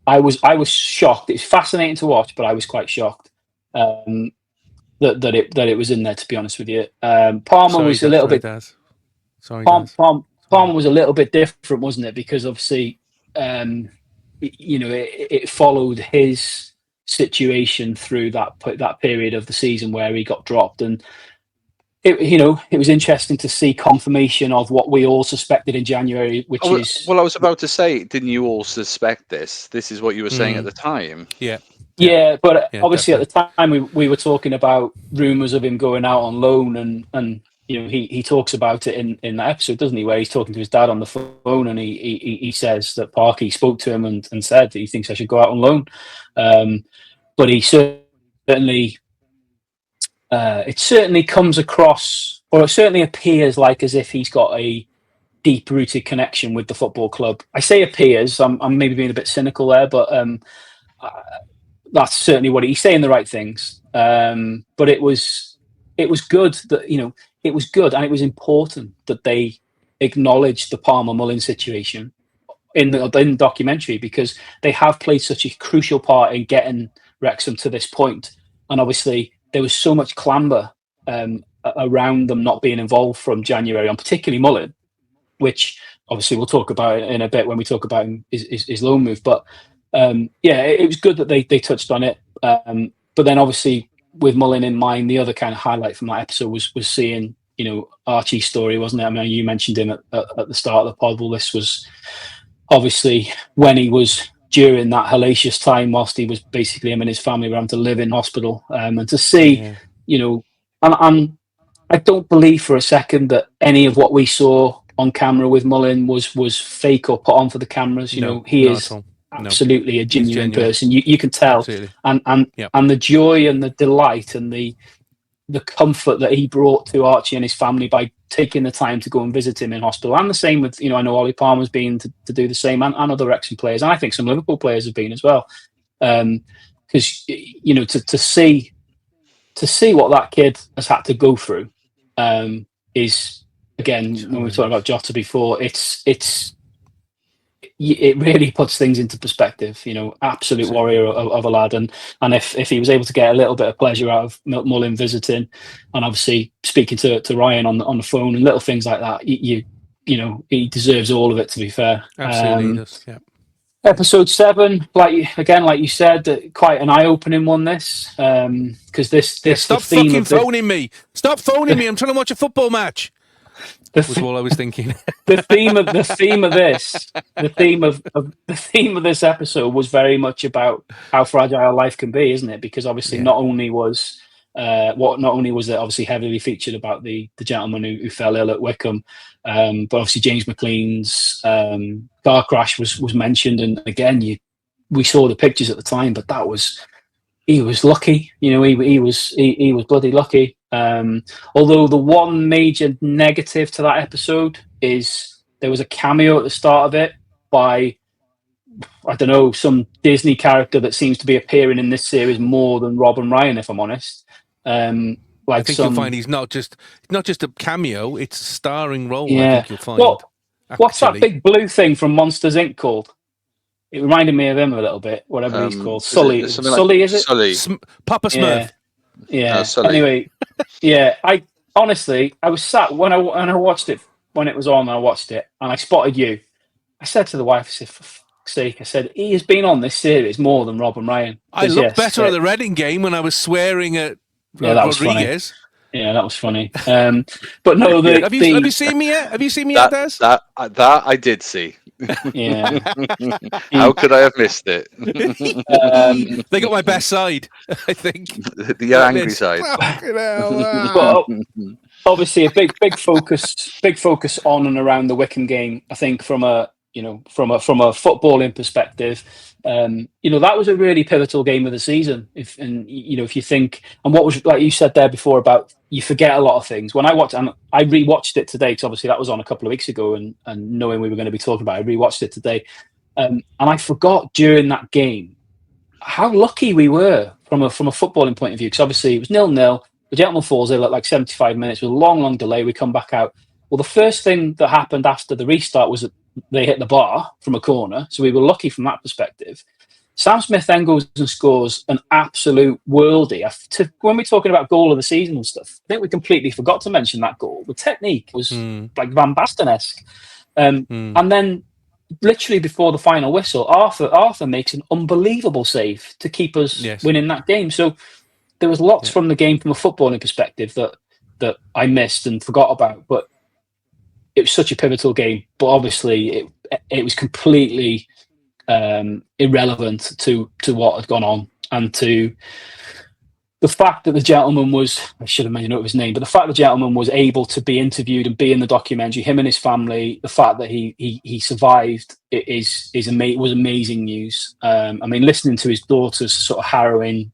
I was shocked. It's fascinating to watch, but I was quite shocked that it was in there. To be honest with you, Palmer was a little bit. Palmer was a little bit different, wasn't it? Because obviously, it followed his situation through that period of the season where he got dropped, and it was interesting to see confirmation of what we all suspected in January, which is. Well, I was about to say, didn't you all suspect this? This is what you were saying at the time. Yeah, but obviously definitely. At the time we were talking about rumours of him going out on loan, and he talks about it in that episode, doesn't he, where he's talking to his dad on the phone, and he says that Parky spoke to him and said that he thinks I should go out on loan. But he certainly, it certainly comes across, or it certainly appears like as if he's got a deep-rooted connection with the football club. I say appears, I'm maybe being a bit cynical there, but that's certainly what he's saying, the right things. But it was good that, it was good, and it was important that they acknowledged the Palmer Mullin situation in the documentary, because they have played such a crucial part in getting Wrexham to this point. And obviously there was so much clamour around them not being involved from January on, particularly Mullin, which obviously we'll talk about in a bit when we talk about his loan move. But it was good that they touched on it. But then obviously with Mullin in mind, the other kind of highlight from that episode was seeing, Archie's story, wasn't it? I mean, you mentioned him at the start of the pod. Well, this was obviously when he was during that hellacious time, whilst he was basically, him and his family were having to live in hospital, and to see, and I don't believe for a second that any of what we saw on camera with Mullin was fake or put on for the cameras. He is absolutely a genuine person. You can tell. Absolutely. And the joy and the delight and the comfort that he brought to Archie and his family by taking the time to go and visit him in hospital. And the same with, I know Ollie Palmer's been to do the same, and other Wrexham players. And I think some Liverpool players have been as well. Because, to see what that kid has had to go through is, again, when we were talking about Jota before, it really puts things into perspective. Absolute warrior of a lad, and if he was able to get a little bit of pleasure out of Mullin visiting, and obviously speaking to Ryan on the phone and little things like that, he deserves all of it. To be fair, absolutely he does. Yeah. Episode 7, like you said, quite an eye-opening one. This because this stop fucking phoning me. Stop phoning me. I'm trying to watch a football match. Was all I was thinking. The theme of this episode was very much about how fragile life can be, isn't it? Because obviously, not only was it obviously heavily featured about the gentleman who fell ill at Wickham, but obviously James McLean's car crash was mentioned, and again, we saw the pictures at the time, but he was lucky. He was bloody lucky. Although the one major negative to that episode is there was a cameo at the start of it by, I don't know, some Disney character that seems to be appearing in this series more than Rob and Ryan, if I'm honest. I think you'll find he's not just a cameo; it's a starring role. Yeah. I think you'll find. What's that big blue thing from Monsters Inc. called? It reminded me of him a little bit. Whatever he's called, Sully. Sully, is it? Sully. Papa Smurf. Yeah. Anyway, I honestly, I was sat when I watched it when it was on. I watched it and I spotted you. I said to the wife, I said, "For sake, I said, he has been on this series more than Rob and Ryan. I looked better at the Reading game when I was swearing at that was Rodriguez. Funny. Yeah, that was funny. But no, have you seen me yet? Have you seen me yet, Des? That I did see. Yeah. How could I have missed it? They got my best side, I think. The angry side. Well, obviously, a big focus on and around the Wycombe game. I think from a footballing perspective, that was a really pivotal game of the season. If you think, and what was, like you said there before, about you forget a lot of things. When I watched, and I rewatched it today, because obviously that was on a couple of weeks ago, and knowing we were going to be talking about it, I rewatched it today, and I forgot during that game how lucky we were from a footballing point of view, because obviously it was 0-0. The gentleman falls ill at like 75 minutes with a long delay. We come back out. Well, the first thing that happened after the restart was that they hit the bar from a corner, so we were lucky from that perspective. Sam Smith then goes and scores an absolute worldie. When we're talking about goal of the season and stuff, I think we completely forgot to mention that goal. The technique was like Van Basten-esque. And then literally before the final whistle, Arthur makes an unbelievable save to keep us winning that game. So there was lots from the game from a footballing perspective that I missed and forgot about, but it was such a pivotal game. But obviously it was completely irrelevant to what had gone on, and to the fact that the gentleman was, I should have made a note of his name, but the fact the gentleman was able to be interviewed and be in the documentary, him and his family, the fact that he survived was amazing news. I mean, listening to his daughter's sort of harrowing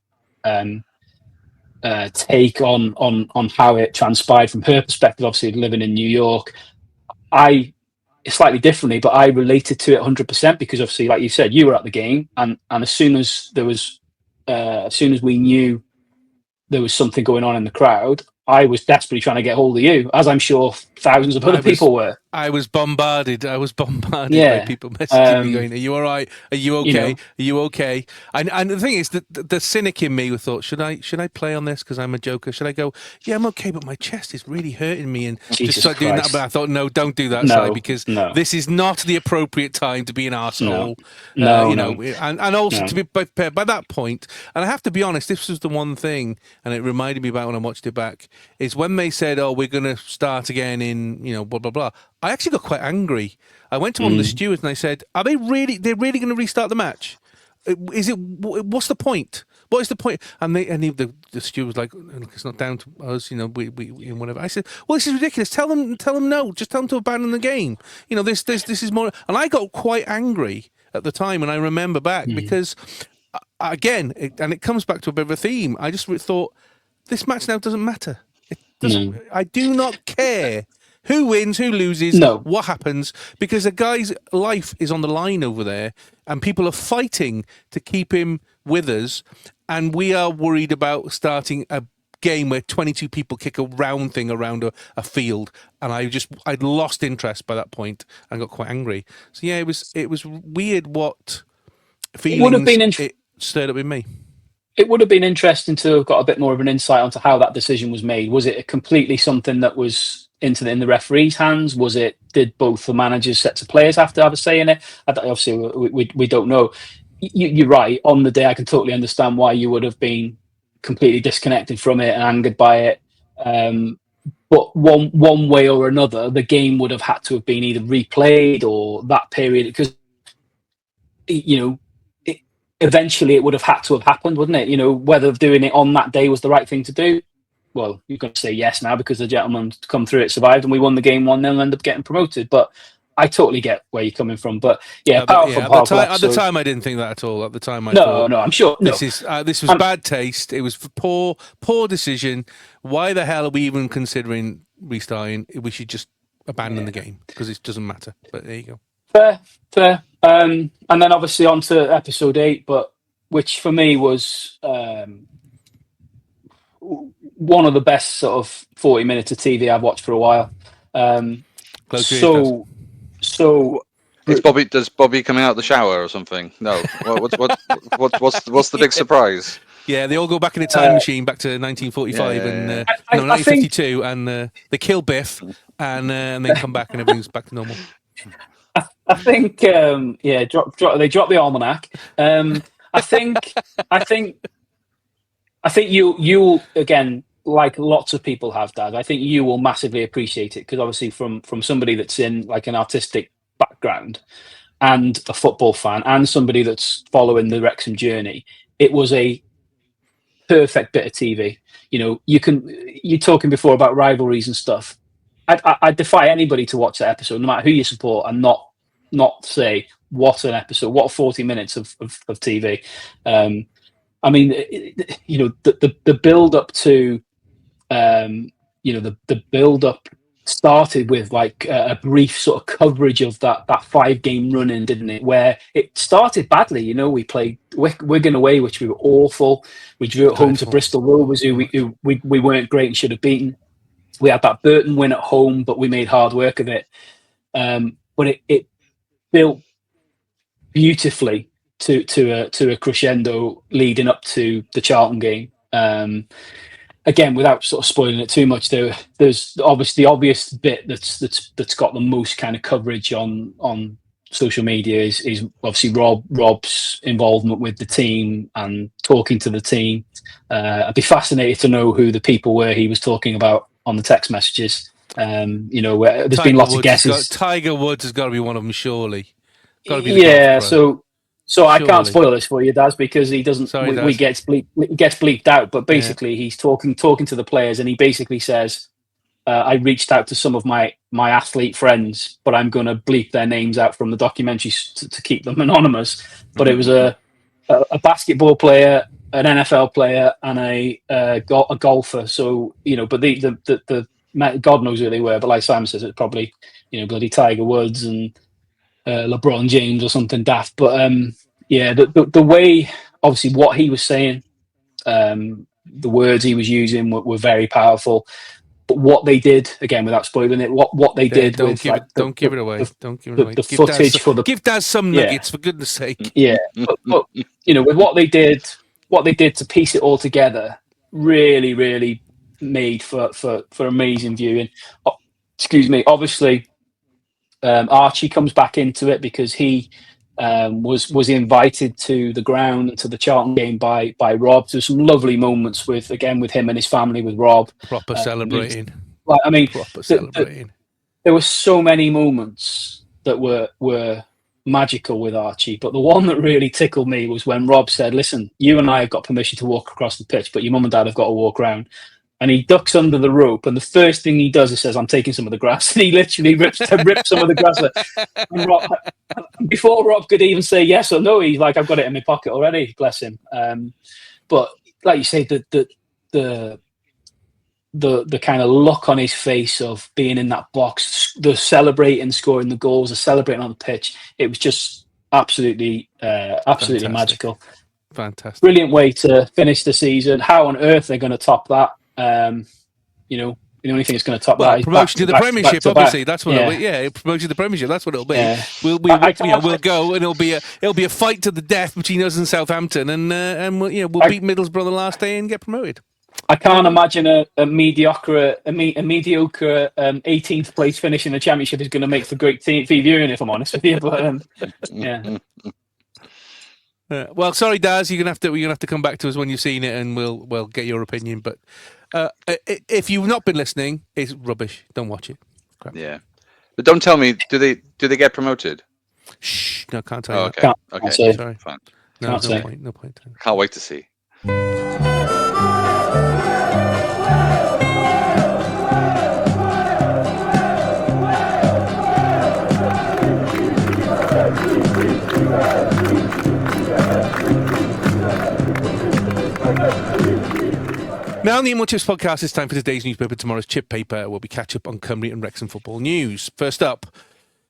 take on how it transpired from her perspective, obviously living in New York, slightly differently, but I related to it 100%, because obviously, like you said, you were at the game, and as soon as we knew there was something going on in the crowd, I was desperately trying to get hold of you, as I'm sure thousands of other people were. I was bombarded by people messaging me going, "Are you all right? Are you okay? Are you okay?" And the thing is, the cynic in me thought, should I play on this because I'm a joker? Should I go, yeah, I'm okay, but my chest is really hurting me, and Jesus just start doing that? But I thought, no, don't do that, Si, because this is not the appropriate time to be an arsehole. And also to be prepared by that point. And I have to be honest, this was the one thing, and it reminded me about when I watched it back, is when they said, "Oh, we're going to start again in blah blah blah." I actually got quite angry. I went to one of the stewards and I said, "Are they really? They're really going to restart the match? Is it? What's the point? What is the point?" And the steward was like, "Look, it's not down to us. We whatever." I said, "Well, this is ridiculous. Tell them no. Just tell them to abandon the game. This is more." And I got quite angry at the time, and I remember back because again, it comes back to a bit of a theme. I just thought, this match now doesn't matter. It doesn't. I do not care who wins, who loses, what happens, because a guy's life is on the line over there, and people are fighting to keep him with us, and we are worried about starting a game where 22 people kick a round thing around a field, and I'd lost interest by that point and got quite angry. So yeah, it was weird what feelings it stirred up in me. It would have been interesting to have got a bit more of an insight onto how that decision was made. Was it completely something that was in the referee's hands? Did both the managers, sets of players have to have a say in it? Obviously, we don't know. You're right. On the day, I can totally understand why you would have been completely disconnected from it and angered by it. But one way or another, the game would have had to have been either replayed or that period, because eventually it would have had to have happened, wouldn't it? Whether doing it on that day was the right thing to do. Well, you're going to say yes now because the gentleman come through it, survived, and we won the game 1-0 and ended up getting promoted. But I totally get where you're coming from. But yeah, at the time, I didn't think that at all. At the time, I thought, no, I'm sure this was bad taste. It was poor decision. Why the hell are we even considering restarting? We should just abandon the game because it doesn't matter. But there you go. Fair. And then obviously on to episode 8, but which for me was one of the best sort of 40 minutes of TV I've watched for a while. So does Bobby coming out of the shower or something? No. What's the big surprise? Yeah, they all go back in a time machine back to 1945 and 1952, and they kill Biff, and then come back and everything's back to normal. I think they dropped the almanac. I think you again, like lots of people have, Dad. I think you will massively appreciate it because obviously from somebody that's in like an artistic background and a football fan and somebody that's following the Wrexham journey, it was a perfect bit of TV. You know, you're talking before about rivalries and stuff. I defy anybody to watch that episode, no matter who you support, and not say what an episode, what 40 minutes of TV. I mean, you know, the build up to, you know, the build up started with like a brief sort of coverage of that 5-game run in, didn't it? Where it started badly. You know, we played Wigan away, which we were awful. We drew at home to Bristol Rovers, who we weren't great and should have beaten. We had that Burton win at home, but we made hard work of it. But it built beautifully to a crescendo leading up to the Charlton game. Again, without sort of spoiling it too much, there's obviously the obvious bit that's got the most kind of coverage on social media is obviously Rob's involvement with the team and talking to the team. I'd be fascinated to know who the people were he was talking about on the text messages. You know, where there's been lots of guesses. Tiger Woods has got to be one of them, surely. Yeah, so I can't spoil this for you, Daz, because he doesn't. Sorry, we gets bleeped out. But basically, he's talking to the players, and he basically says, "I reached out to some of my athlete friends, but I'm going to bleep their names out from the documentary to keep them anonymous." But it was a basketball player, an NFL player, and a golfer. So you know, but the God knows who they were. But like Simon says, it's probably, you know, bloody Tiger Woods and LeBron James or something daft. But yeah, the way, obviously what he was saying, the words he was using were very powerful. But what they did, again, without spoiling it, what they did with don't give it away. Don't give it away. The footage give Daz some nuggets, for goodness sake. Yeah, but you know, with what they did to piece it all together, really, really made for amazing viewing. Excuse me. Obviously, Archie comes back into it because he was invited to the ground and to the Charlton game by Rob. There's some lovely moments with him and his family with Rob. Proper celebrating. I mean, proper celebrating. There were so many moments that were magical with Archie, but the one that really tickled me was when Rob said, "Listen, you and I have got permission to walk across the pitch, but your mum and dad have got to walk around." And he ducks under the rope, and the first thing he does is says, "I'm taking some of the grass." And he literally rips some of the grass. And Rob, before Rob could even say yes or no, he's like, "I've got it in my pocket already." Bless him. But like you say, the kind of look on his face of being in that box, the celebrating, scoring the goals, the celebrating on the pitch, it was just absolutely Fantastic. Magical. Fantastic. Brilliant way to finish the season. How on earth they're going to top that? You know, the only thing that's going to top that is promotion to the Premiership. Obviously, that's what it'll be. Yeah, promotion to the Premiership. That's what it'll be. Yeah. We'll go, and it'll be a fight to the death between us and Southampton, and we'll beat Middlesbrough the last day and get promoted. I can't imagine a mediocre 18th place finish in the Championship is going to make for great TV viewing, if I'm honest with you. But yeah. Well, sorry, Daz, you're gonna have to come back to us when you've seen it, and we'll get your opinion. But if you've not been listening, it's rubbish. Don't watch it. Crap. Yeah, but don't tell me. Do they get promoted? Shh, no, can't tell you. Okay, okay, sorry. Fine. No point. Can't wait to see. Now on the Mullin Chips podcast, it's time for today's newspaper, tomorrow's chip paper, where we catch up on Cymru and Wrexham football news. First up, a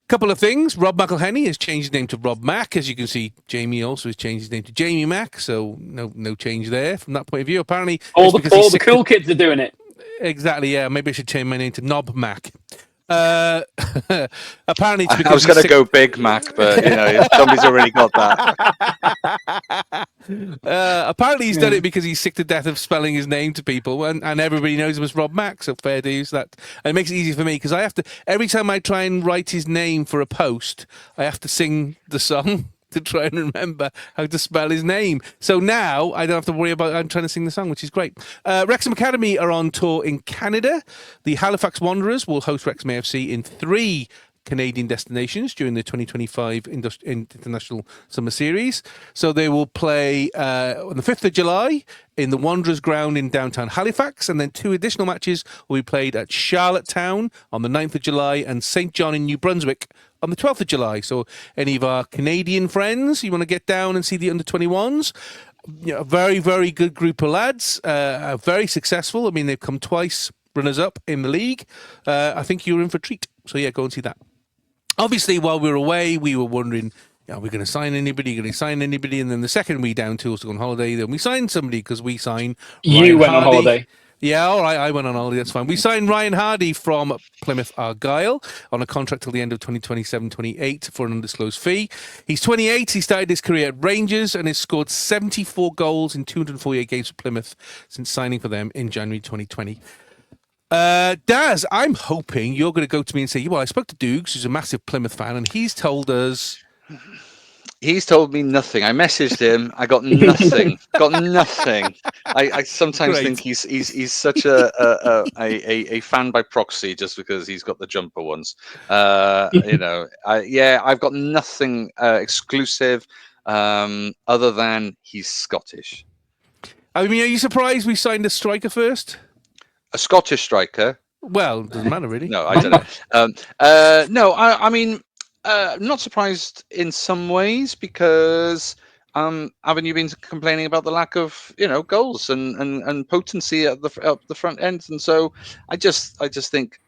couple of things. Rob McElhenney has changed his name to Rob Mack. As you can see, Jamie also has changed his name to Jamie Mack, so no change there from that point of view. Apparently, all the cool kids are doing it. Exactly, yeah. Maybe I should change my name to Knob Mac. Apparently, it's because I was going to go Big Mac, but somebody's already got that. Apparently he's done it because he's sick to death of spelling his name to people, and everybody knows him as Rob Mack, so fair dues. That, and it makes it easy for me because I have to, every time I try and write his name for a post, I have to sing the song to try and remember how to spell his name. So now I don't have to worry about, I'm trying to sing the song, which is great. Wrexham Academy are on tour in Canada. The Halifax Wanderers will host Wrexham AFC in 3 Canadian destinations during the 2025 International Summer Series. So they will play on the 5th of July in the Wanderers ground in downtown Halifax, and then 2 additional matches will be played at Charlottetown on the 9th of July and St. John in New Brunswick on the 12th of July. So any of our Canadian friends, you want to get down and see the under-21s, a very, very good group of lads, very successful. I mean, they've come twice runners-up in the league. I think you're in for a treat. So yeah, go and see that. Obviously, while we were away, we were wondering, are we going to sign anybody? And then the second we down tools to go on holiday, then we signed somebody because we signed Ryan You went Hardie. on holiday. Yeah, all right, I went on holiday, that's fine. We signed Ryan Hardie from Plymouth Argyle on a contract till the end of 2027-28 for an undisclosed fee. He's 28, he started his career at Rangers and has scored 74 goals in 248 games for Plymouth since signing for them in January 2020. Daz, I'm hoping you're going to go to me and say, well, I spoke to Dukes, who's a massive Plymouth fan, and he's told us... He's told me nothing. I messaged him. I got nothing. got nothing. I sometimes Great. think he's such a fan by proxy just because he's got the jumper ones. I've got nothing exclusive other than he's Scottish. I mean, are you surprised we signed a striker first? A Scottish striker? Well, doesn't matter really. No, I don't know. No, I mean, not surprised in some ways because haven't you been complaining about the lack of goals and potency at the front end? And so I just think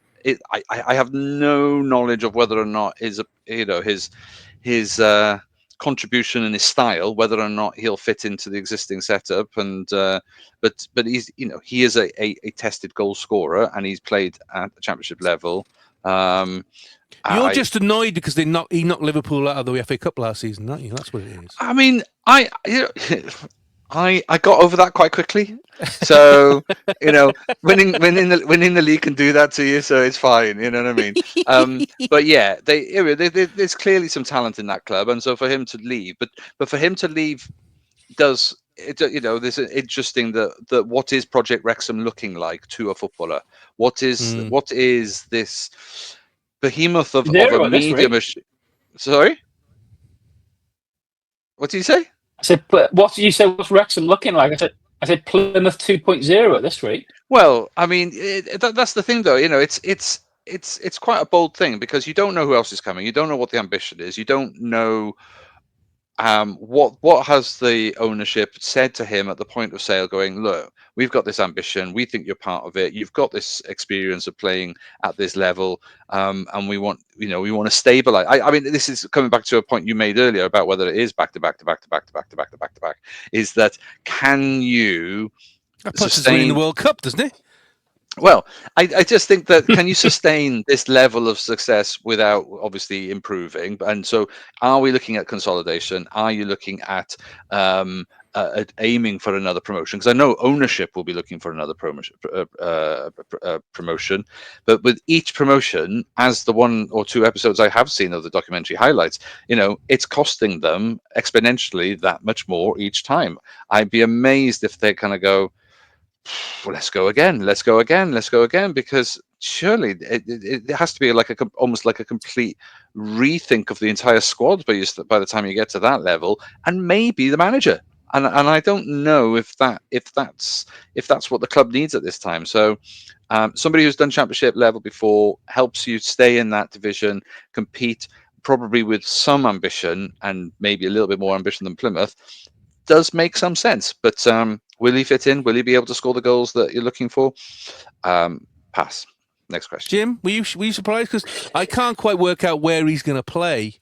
I have no knowledge of whether or not his contribution and his style, whether or not he'll fit into the existing setup, and but he's he is a tested goal scorer and he's played at the championship level. You're just annoyed because he knocked Liverpool out of the FA Cup last season, aren't you? That's what it is. I mean, I got over that quite quickly. So winning the league can do that to you, so it's fine. You know what I mean? But yeah, there's clearly some talent in that club, and so for him to leave, but for him to leave does. There's an interesting that what is Project Wrexham looking like to a footballer? What is this behemoth of a media machine? Sorry, what did you say? I said, what did you say? What's Wrexham looking like? I said Plymouth 2.0 at this rate. Well, I mean, that's the thing, though. It's quite a bold thing because you don't know who else is coming. You don't know what the ambition is. You don't know what has the ownership said to him at the point of sale, going, look, we've got this ambition, we think you're part of it, you've got this experience of playing at this level, and we want to stabilize. I mean, this is coming back to a point you made earlier about whether it is back to back, is that can you sustain the World Cup, doesn't it? Well, I just think that can you sustain this level of success without obviously improving? And so are we looking at consolidation? Are you looking at aiming for another promotion? Because I know ownership will be looking for another promotion. But with each promotion, as the 1 or 2 episodes I have seen of the documentary highlights, it's costing them exponentially that much more each time. I'd be amazed if they kind of go, well, let's go again, because surely it has to be like almost like a complete rethink of the entire squad by the time you get to that level, and maybe the manager. And I don't know if that's what the club needs at this time. So somebody who's done championship level before helps you stay in that division, compete probably with some ambition and maybe a little bit more ambition than Plymouth, does make some sense. But will he fit in? Will he be able to score the goals that you're looking for? Pass. Next question. Jim, were you surprised? Because I can't quite work out where he's going to play.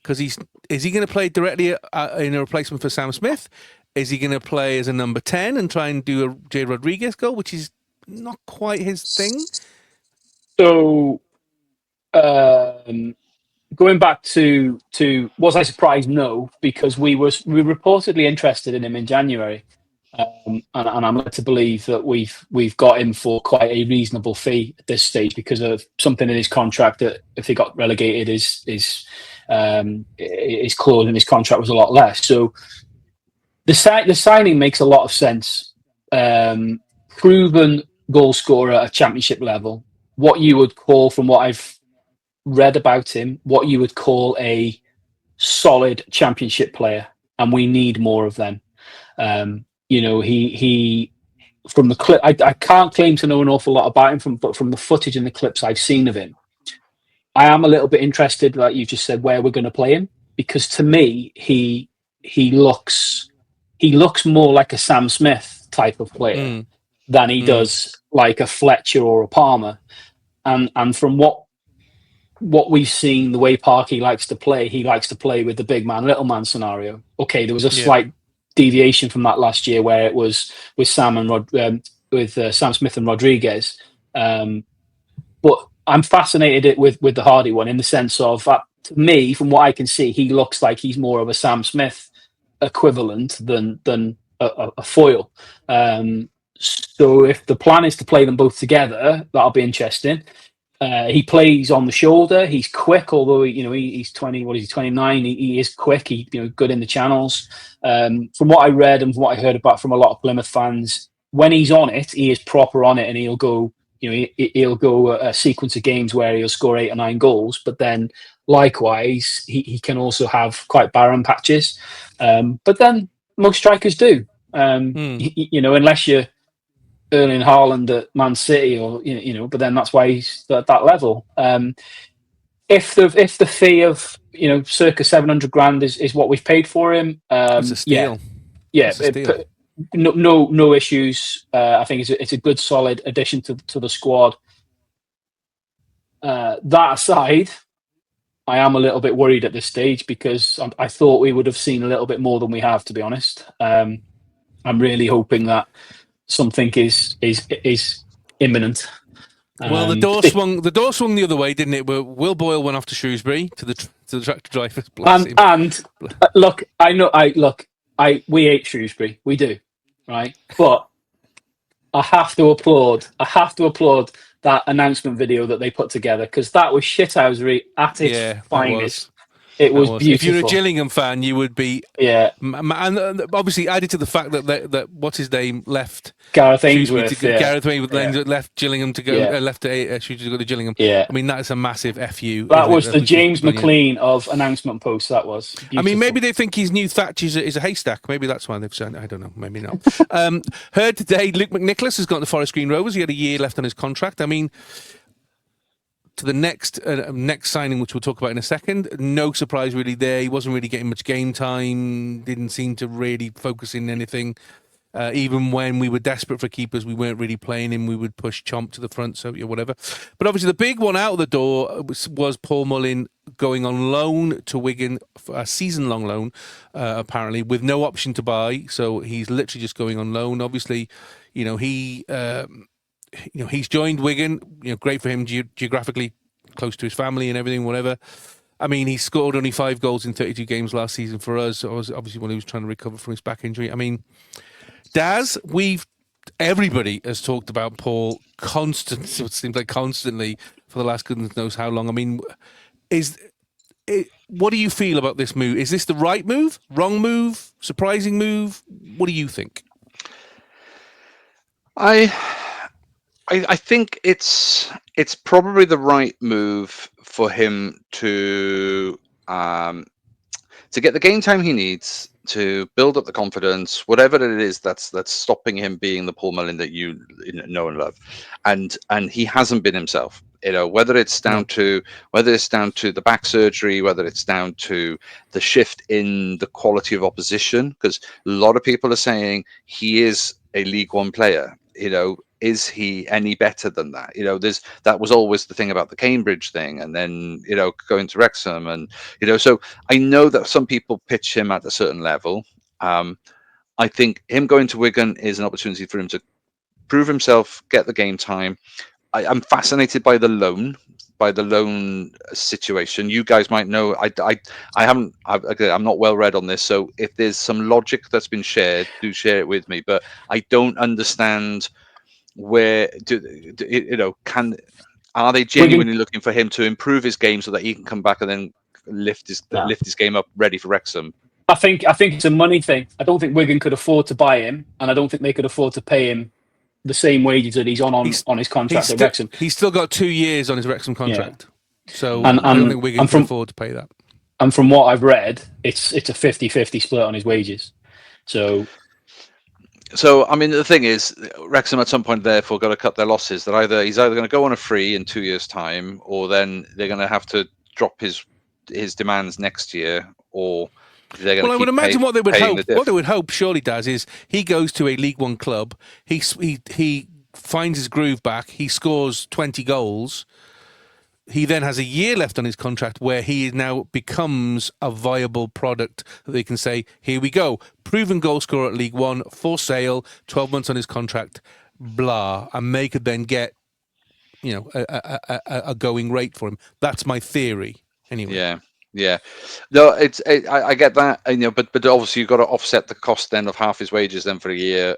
Because is he going to play directly in a replacement for Sam Smith? Is he going to play as a number 10 and try and do a Jay Rodriguez goal, which is not quite his thing? So going back to was I surprised? No, because we were reportedly interested in him in January, and I'm led to believe that we've got him for quite a reasonable fee at this stage because of something in his contract that if he got relegated, his clause in his contract was a lot less. So the signing makes a lot of sense. Proven goal scorer at championship level, what you would call, from what I've read about him, what you would call a solid championship player, and we need more of them. He from the clip, I can't claim to know an awful lot about him, but from the footage and the clips I've seen of him, I am a little bit interested, like you just said, where we're going to play him, because to me he looks more like a Sam Smith type of player than he does like a Fletcher or a Palmer, and from what we've seen, the way Parky likes to play, he likes to play with the big man, little man scenario. Okay, there was a slight deviation from that last year where it was with Sam Smith and Rodriguez. But I'm fascinated with the Hardie one in the sense of, to me, from what I can see, he looks like he's more of a Sam Smith equivalent than a foil. So if the plan is to play them both together, that'll be interesting. He plays on the shoulder. He's quick, although he's 20. What is he? 29. He is quick. He good in the channels. From what I read and from what I heard about from a lot of Plymouth fans, when he's on it, he is proper on it, and he'll go. He'll go a sequence of games where he'll score 8 or 9 goals. But then, likewise, he can also have quite barren patches. But then most strikers do. Unless you're Erling Haaland at Man City, or but then that's why he's at that level. If the fee of circa 700 grand is what we've paid for him, it's a steal. It's a steal. No issues. I think it's a good solid addition to the squad. That aside, I am a little bit worried at this stage because I thought we would have seen a little bit more than we have, to be honest. I'm really hoping that something is imminent. Well, the door swung the other way, didn't it? Will Boyle went off to Shrewsbury to the tractor drivers. And look, we hate Shrewsbury, we do, right? But I have to applaud that announcement video that they put together, because that was shithousery at its finest. It was beautiful. If you're a Gillingham fan, you would be. Yeah. And obviously added to the fact that what's his name left. Gareth Ainsworth. Gareth Ainsworth left Gillingham to go. Left Shrewsbury to go to Gillingham. Yeah. I mean, that is a massive FU. That was the James McLean of announcement posts. That was beautiful. I mean, maybe they think his new thatch is a haystack. Maybe that's why they've said. I don't know. Maybe not. Heard today, Luke McNicholas has gone to Forest Green Rovers. He had a year left on his contract. I mean, to the next signing, which we'll talk about in a second, no surprise really there. He wasn't really getting much game time, didn't seem to really focus in anything. Even when we were desperate for keepers, we weren't really playing him. We would push Chomp to the front, so whatever. But obviously the big one out of the door was Paul Mullin going on loan to Wigan, a season-long loan, apparently, with no option to buy. So he's literally just going on loan. Obviously, he's joined Wigan. Great for him geographically, close to his family and everything, whatever. I mean, he scored only 5 goals in 32 games last season for us. Obviously, when he was trying to recover from his back injury. I mean, Daz, everybody has talked about Paul constantly. It seems like constantly for the last goodness knows how long. I mean, what do you feel about this move? Is this the right move? Wrong move? Surprising move? What do you think? I think it's probably the right move for him to get the game time he needs to build up the confidence, whatever it is that's stopping him being the Paul Mullin that you know and love, and he hasn't been himself. Whether it's down to the back surgery, whether it's down to the shift in the quality of opposition, because a lot of people are saying he is a League One player. Is he any better than that? That was always the thing about the Cambridge thing, and then going to Wrexham, and so I know that some people pitch him at a certain level. I think him going to Wigan is an opportunity for him to prove himself, get the game time. I'm fascinated by the loan by the loan situation. You guys might know. I'm not well read on this, so if there's some logic that's been shared, do share it with me. But I don't understand where are they genuinely looking for him to improve his game so that he can come back and then lift his game up ready for Wrexham? I think it's a money thing. I don't think Wigan could afford to buy him, and I don't think they could afford to pay him the same wages that he's on his contract at Wrexham. He's still got 2 years on his Wrexham contract. Yeah. So I don't think Wigan can afford to pay that. And from what I've read, it's a 50-50 split on his wages. So I mean, the thing is, Wrexham at some point therefore got to cut their losses. He's either going to go on a free in 2 years' time, or then they're going to have to drop his demands next year, or they're going to. Well, I would imagine what they would hope. What they would hope, surely, Daz, is he goes to a League One club. He finds his groove back. He scores 20 goals. He then has a year left on his contract where he now becomes a viable product that they can say, here we go, proven goal scorer at League One, for sale, 12 months on his contract, blah, and they could then get, a going rate for him. That's my theory, anyway. Yeah. No, I get that, but obviously you've got to offset the cost then of half his wages then for a year,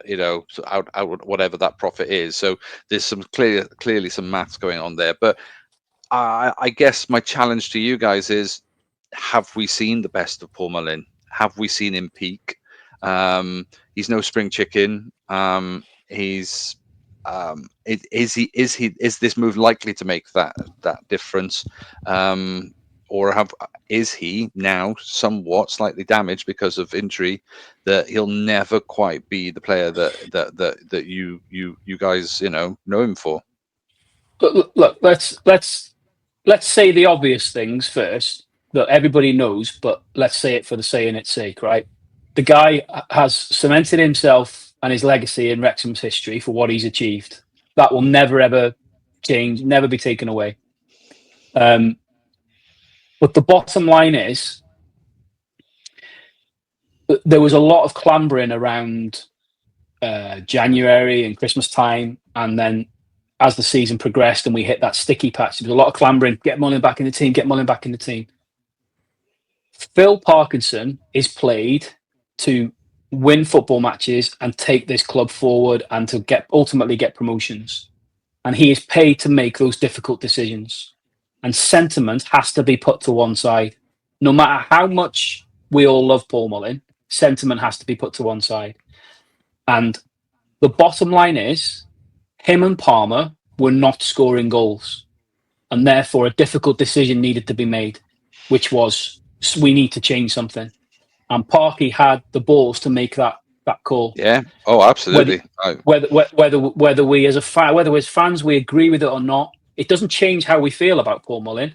so out whatever that profit is. So there's some clearly some maths going on there, but. I guess my challenge to you guys is: have we seen the best of Paul Mullin? Have we seen him peak? He's no spring chicken. Is this move likely to make that difference, or is he now somewhat slightly damaged because of injury, that he'll never quite be the player that you guys know him for? But look, let's say the obvious things first that everybody knows, but let's say it for the saying its sake, right? The guy has cemented himself and his legacy in Wrexham's history for what he's achieved. That will never, ever change, never be taken away. But the bottom line is, there was a lot of clambering around January and Christmas time, and then as the season progressed and we hit that sticky patch, there was a lot of clambering, get Mullin back in the team. Phil Parkinson is played to win football matches and take this club forward and to ultimately get promotions. And he is paid to make those difficult decisions. And sentiment has to be put to one side. No matter how much we all love Paul Mullin, sentiment has to be put to one side. And the bottom line is, him and Palmer were not scoring goals, and therefore a difficult decision needed to be made, which was, we need to change something. And Parky had the balls to make that call. Yeah. Oh, absolutely. Whether we as fans we agree with it or not, it doesn't change how we feel about Paul Mullin.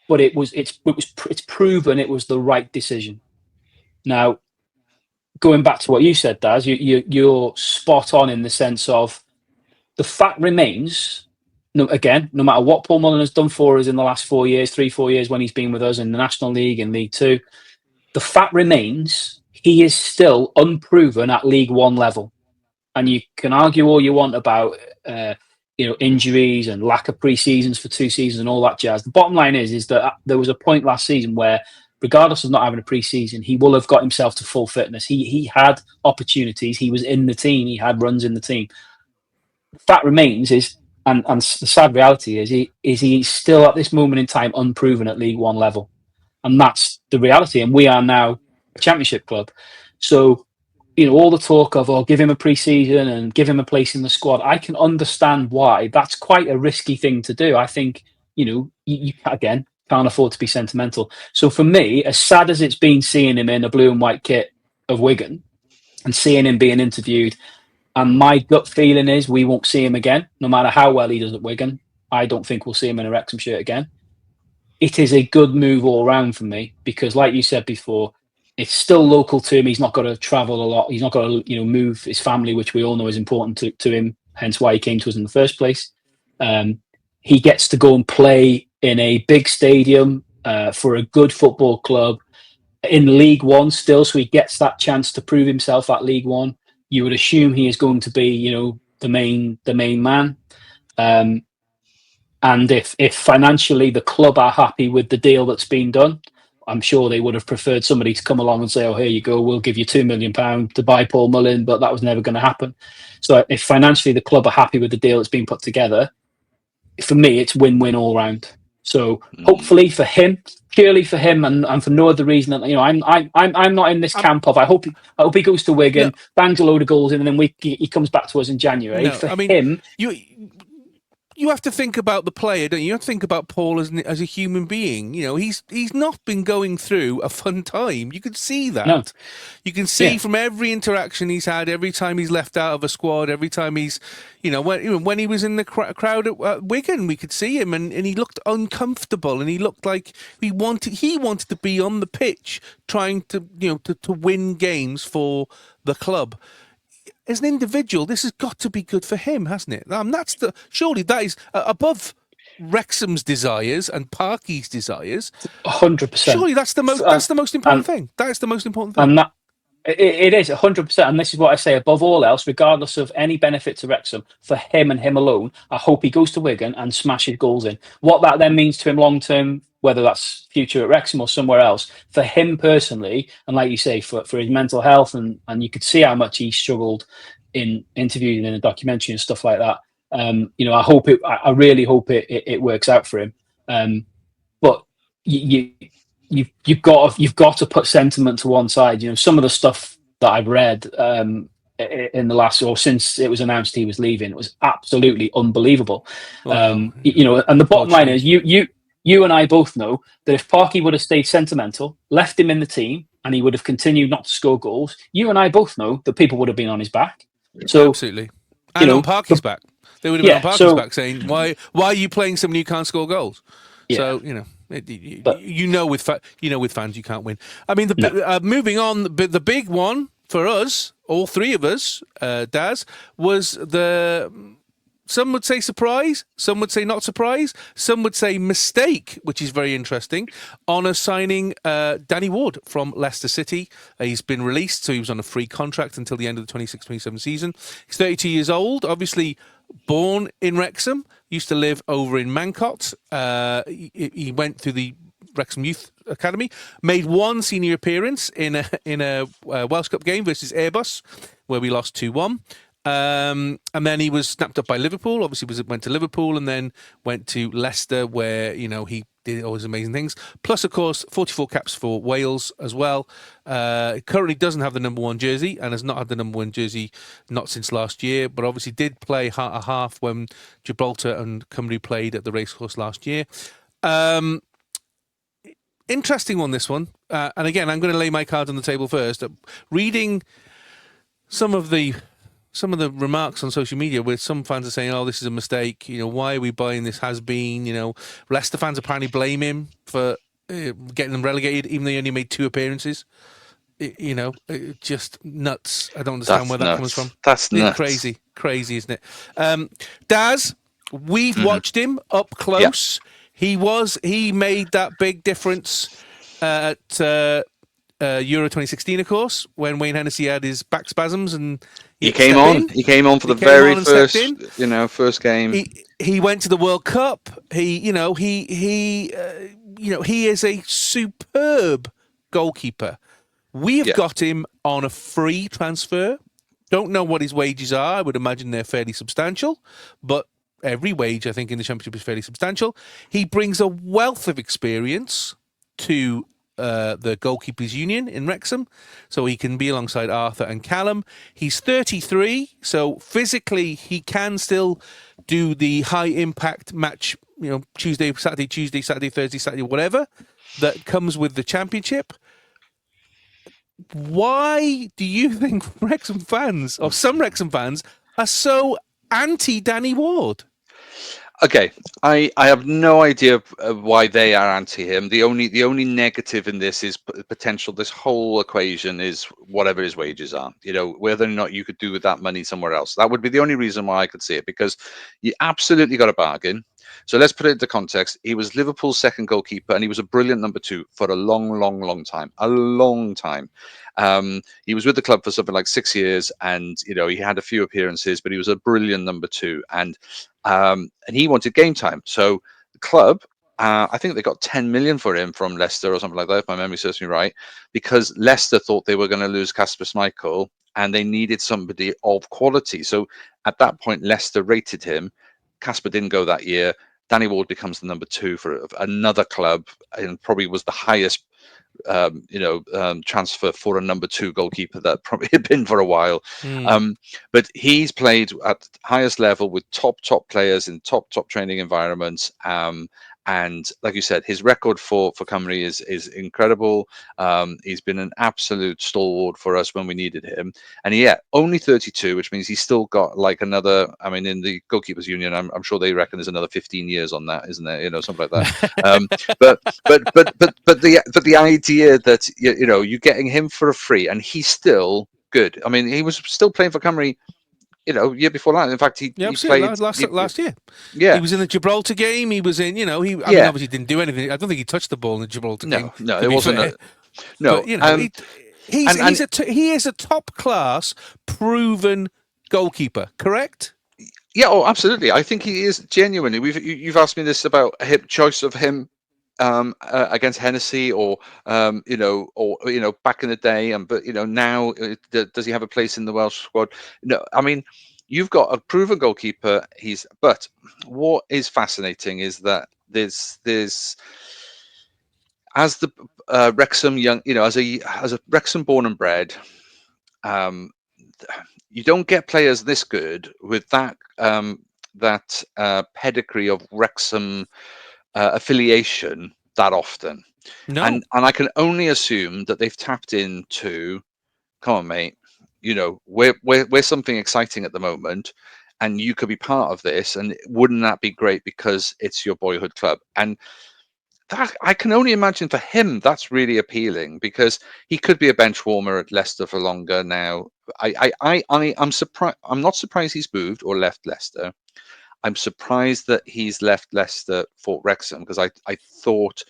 But it's proven it was the right decision. Now, going back to what you said, Daz, you're spot on in the sense of, the fact remains, no matter what Paul Mullin has done for us in the last 4 years when he's been with us in the National League and League Two, the fact remains he is still unproven at League One level. And you can argue all you want about injuries and lack of pre-seasons for 2 seasons and all that jazz. The bottom line is that there was a point last season where, regardless of not having a pre-season, he will have got himself to full fitness. He had opportunities. He was in the team. He had runs in the team. Fact remains and the sad reality is he's still at this moment in time unproven at League One level, and that's the reality. And we are now a Championship club, so all the talk of give him a pre-season and give him a place in the squad, I can understand why that's quite a risky thing to do. I think you again can't afford to be sentimental. So for me, as sad as it's been seeing him in a blue and white kit of Wigan and seeing him being interviewed. And my gut feeling is we won't see him again, no matter how well he does at Wigan. I don't think we'll see him in a Wrexham shirt again. It is a good move all round for me because, like you said before, it's still local to him. He's not got to travel a lot. He's not got to move his family, which we all know is important to him, hence why he came to us in the first place. He gets to go and play in a big stadium for a good football club in League One still, so he gets that chance to prove himself at League One. You would assume he is going to be, the main man. And if financially the club are happy with the deal that's been done, I'm sure they would have preferred somebody to come along and say, "Oh, here you go, we'll give you £2 million to buy Paul Mullin," but that was never going to happen. So if financially the club are happy with the deal that's been put together, for me, it's win-win all round. So hopefully for him, purely for him, and for no other reason, I'm not in this camp of I hope he goes to Wigan, bangs a load of goals in, and then he comes back to us in January. No, For him, you have to think about the player, don't you? You have to think about Paul as a human being. He's not been going through a fun time. You can see that. No. You can see from every interaction he's had, every time he's left out of a squad, every time he's, when he was in the crowd at Wigan, we could see him, and he looked uncomfortable, and he looked like he wanted to be on the pitch, trying to win games for the club. As an individual, this has got to be good for him, hasn't it? Surely that is above Wrexham's desires and Parky's desires. 100%. Surely that's the most important thing. That is the most important thing. And that it is 100%. And this is what I say above all else, regardless of any benefit to Wrexham, for him and him alone, I hope he goes to Wigan and smashes goals in. What that then means to him long term, whether that's future at Wrexham or somewhere else, for him personally, and like you say, for his mental health, and you could see how much he struggled in interviewing in a documentary and stuff like that. I really hope it works out for him. But you've got to put sentiment to one side. Some of the stuff that I've read in the last, or since it was announced he was leaving, it was absolutely unbelievable. Wow. And the bottom line is you and I both know that if Parky would have stayed sentimental, left him in the team, and he would have continued not to score goals, you and I both know that people would have been on his back. So absolutely, and on Parky's back, they would have been on Parky's back saying, "Why are you playing somebody who can't score goals?" Yeah. So with fans you can't win. I mean, moving on, the big one for us, all three of us, Daz, was the. Some would say surprise, some would say not surprise, some would say mistake, which is very interesting, on us signing Danny Ward from Leicester City. He's been released, so he was on a free contract until the end of the 26-27 season. He's 32 years old, obviously born in Wrexham, used to live over in Mancot. He went through the Wrexham Youth Academy, made one senior appearance in a Welsh Cup game versus Airbus, where we lost 2-1. And then he was snapped up by Liverpool. Obviously, went to Liverpool and then went to Leicester, where he did all his amazing things. Plus, of course, 44 caps for Wales as well. Currently doesn't have the number 1 jersey and has not had the number 1 jersey not since last year. But obviously, did play a half when Gibraltar and Cymru played at the racecourse last year. Interesting one, this one. And again, I'm going to lay my cards on the table first. Reading some of the remarks on social media where some fans are saying, "Oh, this is a mistake. Why are we buying this has-been?" Leicester fans apparently blame him for getting them relegated, even though he only made 2 appearances. Just nuts. I don't understand where that comes from. That's nuts. Crazy, isn't it? Daz, we've watched him up close. Yeah. He made that big difference at Euro 2016, of course, when Wayne Hennessy had his back spasms and he came on. He came on for the very first game. He went to the World Cup. He is a superb goalkeeper. We have got him on a free transfer. Don't know what his wages are. I would imagine they're fairly substantial, but every wage, I think, in the Championship is fairly substantial. He brings a wealth of experience to the Goalkeepers Union in Wrexham, so he can be alongside Arthur and Callum. He's 33, so physically he can still do the high impact match, Tuesday, Saturday, Thursday, Saturday, whatever, that comes with the Championship. Why do you think Wrexham fans, or some Wrexham fans, are so anti-Danny Ward? Okay, I have no idea why they are anti him. The only negative in this is potential. This whole equation is whatever his wages are. Whether or not you could do with that money somewhere else. That would be the only reason why I could see it, because you absolutely got a bargain. So let's put it into context. He was Liverpool's second goalkeeper, and he was a brilliant number 2 for a long time. A long time. He was with the club for something like 6 years, and he had a few appearances, but he was a brilliant number 2, and he wanted game time. So the club, I think they got 10 million for him from Leicester or something like that, if my memory serves me right, because Leicester thought they were going to lose Kasper Schmeichel, and they needed somebody of quality. So at that point, Leicester rated him. Kasper didn't go that year. Danny Ward becomes the number 2 for another club, and probably was the highest transfer for a number 2 goalkeeper that probably had been for a while. But he's played at the highest level with top players in top training environments. And like you said, his record for Cymru is incredible. He's been an absolute stalwart for us when we needed him. And only 32, which means he's still got like another. I mean, in the goalkeepers union, I'm sure they reckon there's another 15 years on that, isn't there? Something like that. But the idea that you're getting him for a free, and he's still good. I mean, he was still playing for Cymru, year before that. In fact, he played last year. Yeah, he was in the Gibraltar game. He was in. I mean, obviously didn't do anything. I don't think he touched the ball in the Gibraltar game. No, it wasn't. No, but, he is a top class, proven goalkeeper. Correct? Yeah. Oh, absolutely. I think he is genuinely. You've asked me this about a choice of him against Hennessy, or back in the day, but now does he have a place in the Welsh squad? No, I mean, you've got a proven goalkeeper. But what is fascinating is that there's as the Wrexham young, as a Wrexham born and bred, you don't get players this good with that pedigree of Wrexham affiliation that often. No. And I can only assume that they've tapped into, come on, mate, we're something exciting at the moment, and you could be part of this, and wouldn't that be great because it's your boyhood club? And that, I can only imagine for him, that's really appealing, because he could be a bench warmer at Leicester for longer now. I'm surprised. I'm not surprised he's moved or left Leicester. I'm surprised that he's left Leicester for Wrexham, because I thought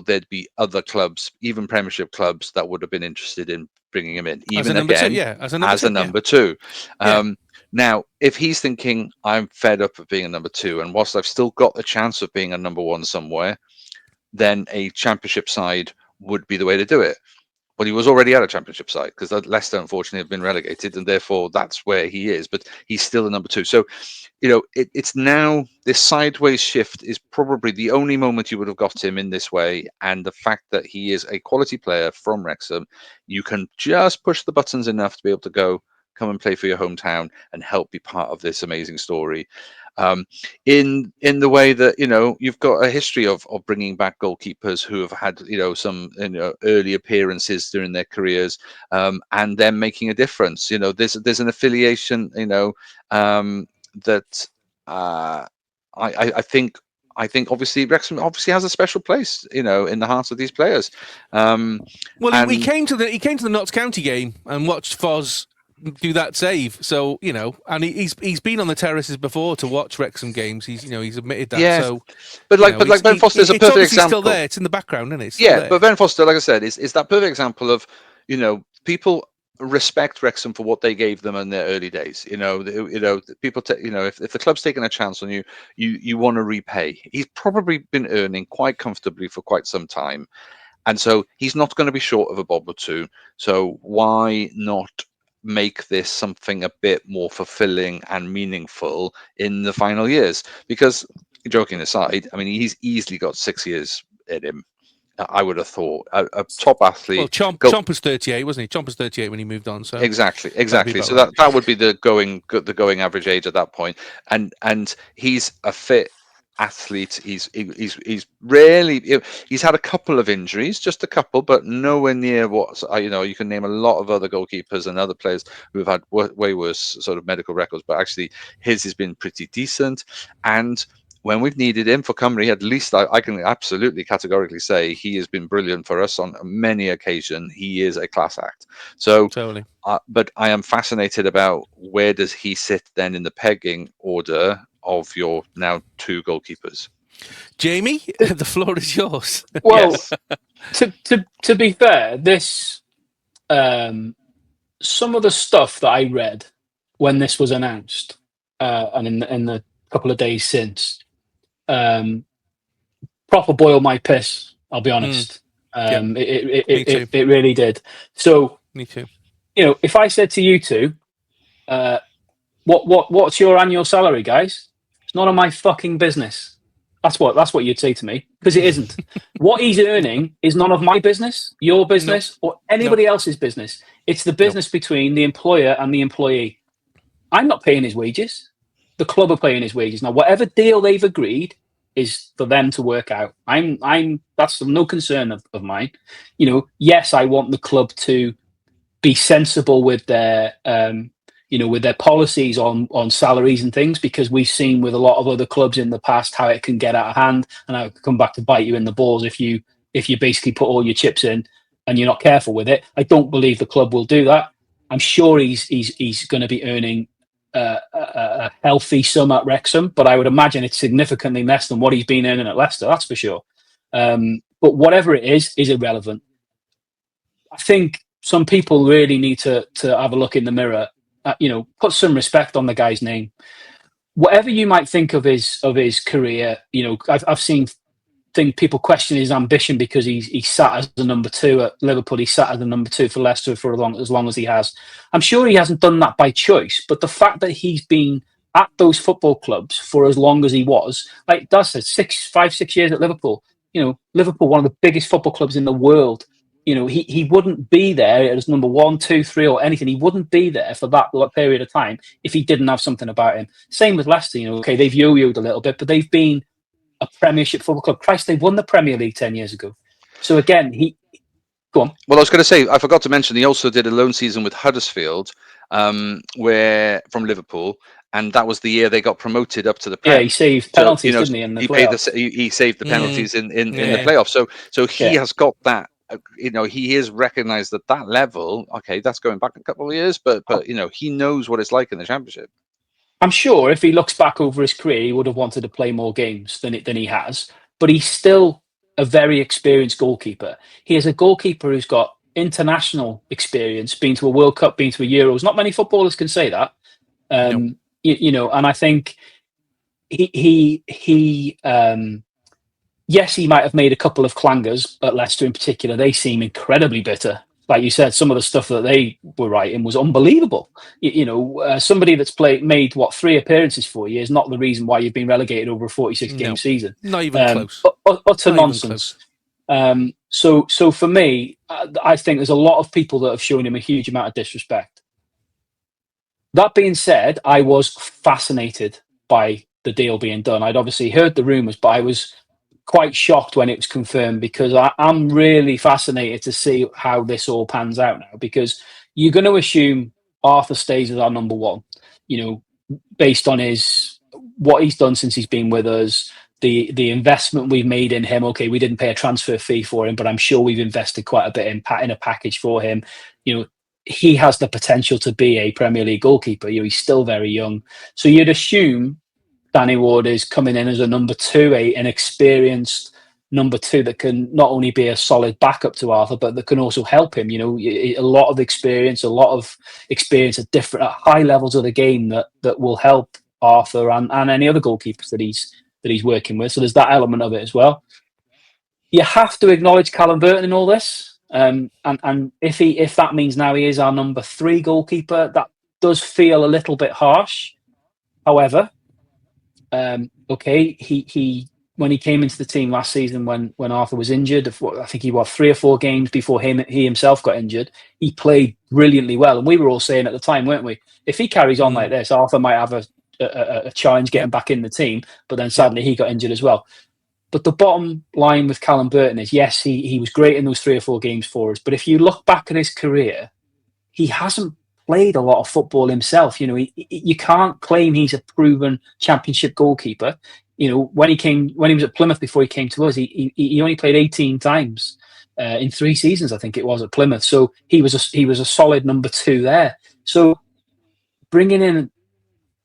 there'd be other clubs, even Premiership clubs, that would have been interested in bringing him in, even again as a number 2. Now, if he's thinking, I'm fed up of being a number 2, and whilst I've still got the chance of being a number 1 somewhere, then a Championship side would be the way to do it. But he was already at a Championship side, because Leicester, unfortunately, have been relegated, and therefore that's where he is. But he's still a number 2. So, it's now, this sideways shift is probably the only moment you would have got him in this way. And the fact that he is a quality player from Wrexham, you can just push the buttons enough to be able to come and play for your hometown and help be part of this amazing story. In the way that you've got a history of bringing back goalkeepers who have had some early appearances during their careers, and then making a difference. There's an affiliation that I think obviously Wrexham obviously has a special place in the hearts of these players. Well, he came to the Notts County game and watched Foz do that save. So and he's been on the terraces before to watch Wrexham games. He's admitted that. Yeah, so, but Ben Foster's a perfect example. It's still there. It's in the background, isn't it? But Ben Foster, like I said, is that perfect example of people respect Wrexham for what they gave them in their early days. People if the club's taking a chance on you, you want to repay. He's probably been earning quite comfortably for quite some time, and so he's not going to be short of a bob or two. So why not make this something a bit more fulfilling and meaningful in the final years? Because, joking aside, I mean, he's easily got 6 years in him. I would have thought a top athlete. Well, Chomp was 38, wasn't he? Chomp was 38 when he moved on. So exactly. So that would be the going average age at that point. And he's a fit athlete. He's rarely. He's had a couple of injuries, just a couple, but nowhere near what you can name a lot of other goalkeepers and other players who have had way worse sort of medical records. But actually, his has been pretty decent. And when we've needed him for Cymru, at least I can absolutely categorically say he has been brilliant for us on many occasions. He is a class act. So totally. But I am fascinated about where does he sit then in the pegging order of your now 2 goalkeepers. Jamie, the floor is yours. Well, Yes. to be fair, this some of the stuff that I read when this was announced, and in the couple of days since, proper boiled my piss. I'll be honest. It really did. So, Me too. if I said to you two, what's your annual salary, guys? It's none of my fucking business. That's what you'd say to me, because it isn't. What he's earning is none of my business, your business, or anybody else's business. It's the business between the employer and the employee. I'm not paying his wages. The club are paying his wages. Now, whatever deal they've agreed is for them to work out. That's no concern of mine. Yes, I want the club to be sensible with their with their policies on salaries and things, because we've seen with a lot of other clubs in the past how it can get out of hand and how it can come back to bite you in the balls if you basically put all your chips in and you're not careful with it. I don't believe the club will do that. I'm sure he's going to be earning a healthy sum at Wrexham, but I would imagine it's significantly less than what he's been earning at Leicester, that's for sure. But whatever it is irrelevant. I think some people really need to have a look in the mirror. Put some respect on the guy's name. Whatever you might think of his career, I've seen people question his ambition because he sat as the number 2 at Liverpool. He sat as the number 2 for Leicester for as long as he has. I'm sure he hasn't done that by choice, but the fact that he's been at those football clubs for as long as he was, like Daz said, 6 years at Liverpool. Liverpool, one of the biggest football clubs in the world. He wouldn't be there as number 1, 2, 3 or anything. He wouldn't be there for that period of time if he didn't have something about him. Same with Leicester. Okay, they've yo-yoed a little bit, but they've been a Premiership football club. Christ, they won the Premier League 10 years ago. So again, go on. Well, I was going to say, I forgot to mention, he also did a loan season with Huddersfield, where from Liverpool, and that was the year they got promoted up to the Prem. Yeah, he saved penalties, didn't he? In the playoffs. He saved the penalties in the playoffs. So he has got that. He is recognised at that level. Okay, that's going back a couple of years, but he knows what it's like in the Championship. I'm sure if he looks back over his career, he would have wanted to play more games than he has. But he's still a very experienced goalkeeper. He is a goalkeeper who's got international experience, been to a World Cup, been to a Euros. Not many footballers can say that. And I think he yes, he might have made a couple of clangers at Leicester in particular. They seem incredibly bitter. Like you said, some of the stuff that they were writing was unbelievable. Somebody that's made 3 appearances for you is not the reason why you've been relegated over a 46-game season. Not even close. Utter nonsense. So for me, I think there's a lot of people that have shown him a huge amount of disrespect. That being said, I was fascinated by the deal being done. I'd obviously heard the rumours, but I was quite shocked when it was confirmed, because I'm really fascinated to see how this all pans out now, because you're going to assume Arthur stays as our number 1, based on what he's done since he's been with us, the investment we've made in him. Okay, we didn't pay a transfer fee for him, but I'm sure we've invested quite a bit in a package for him. He has the potential to be a Premier League goalkeeper. He's still very young. So you'd assume Danny Ward is coming in as a number 2, an experienced number 2 that can not only be a solid backup to Arthur, but that can also help him. A lot of experience at high levels of the game that will help Arthur and any other goalkeepers that he's working with. So there's that element of it as well. You have to acknowledge Callum Burton in all this, and if that means now he is our number 3 goalkeeper, that does feel a little bit harsh. However, he when he came into the team last season when Arthur was injured, I think he was 3 or 4 games before he himself got injured, he played brilliantly well. And we were all saying at the time, weren't we, if he carries on like this, Arthur might have a challenge getting back in the team, but then sadly he got injured as well. But the bottom line with Callum Burton is, yes, he was great in those 3 or 4 games for us, but if you look back at his career, he hasn't played a lot of football himself. You can't claim he's a proven Championship goalkeeper. When he was at Plymouth before he came to us, he only played 18 times in 3 seasons, I think it was, at Plymouth. So he was a solid number 2 there. So bringing in,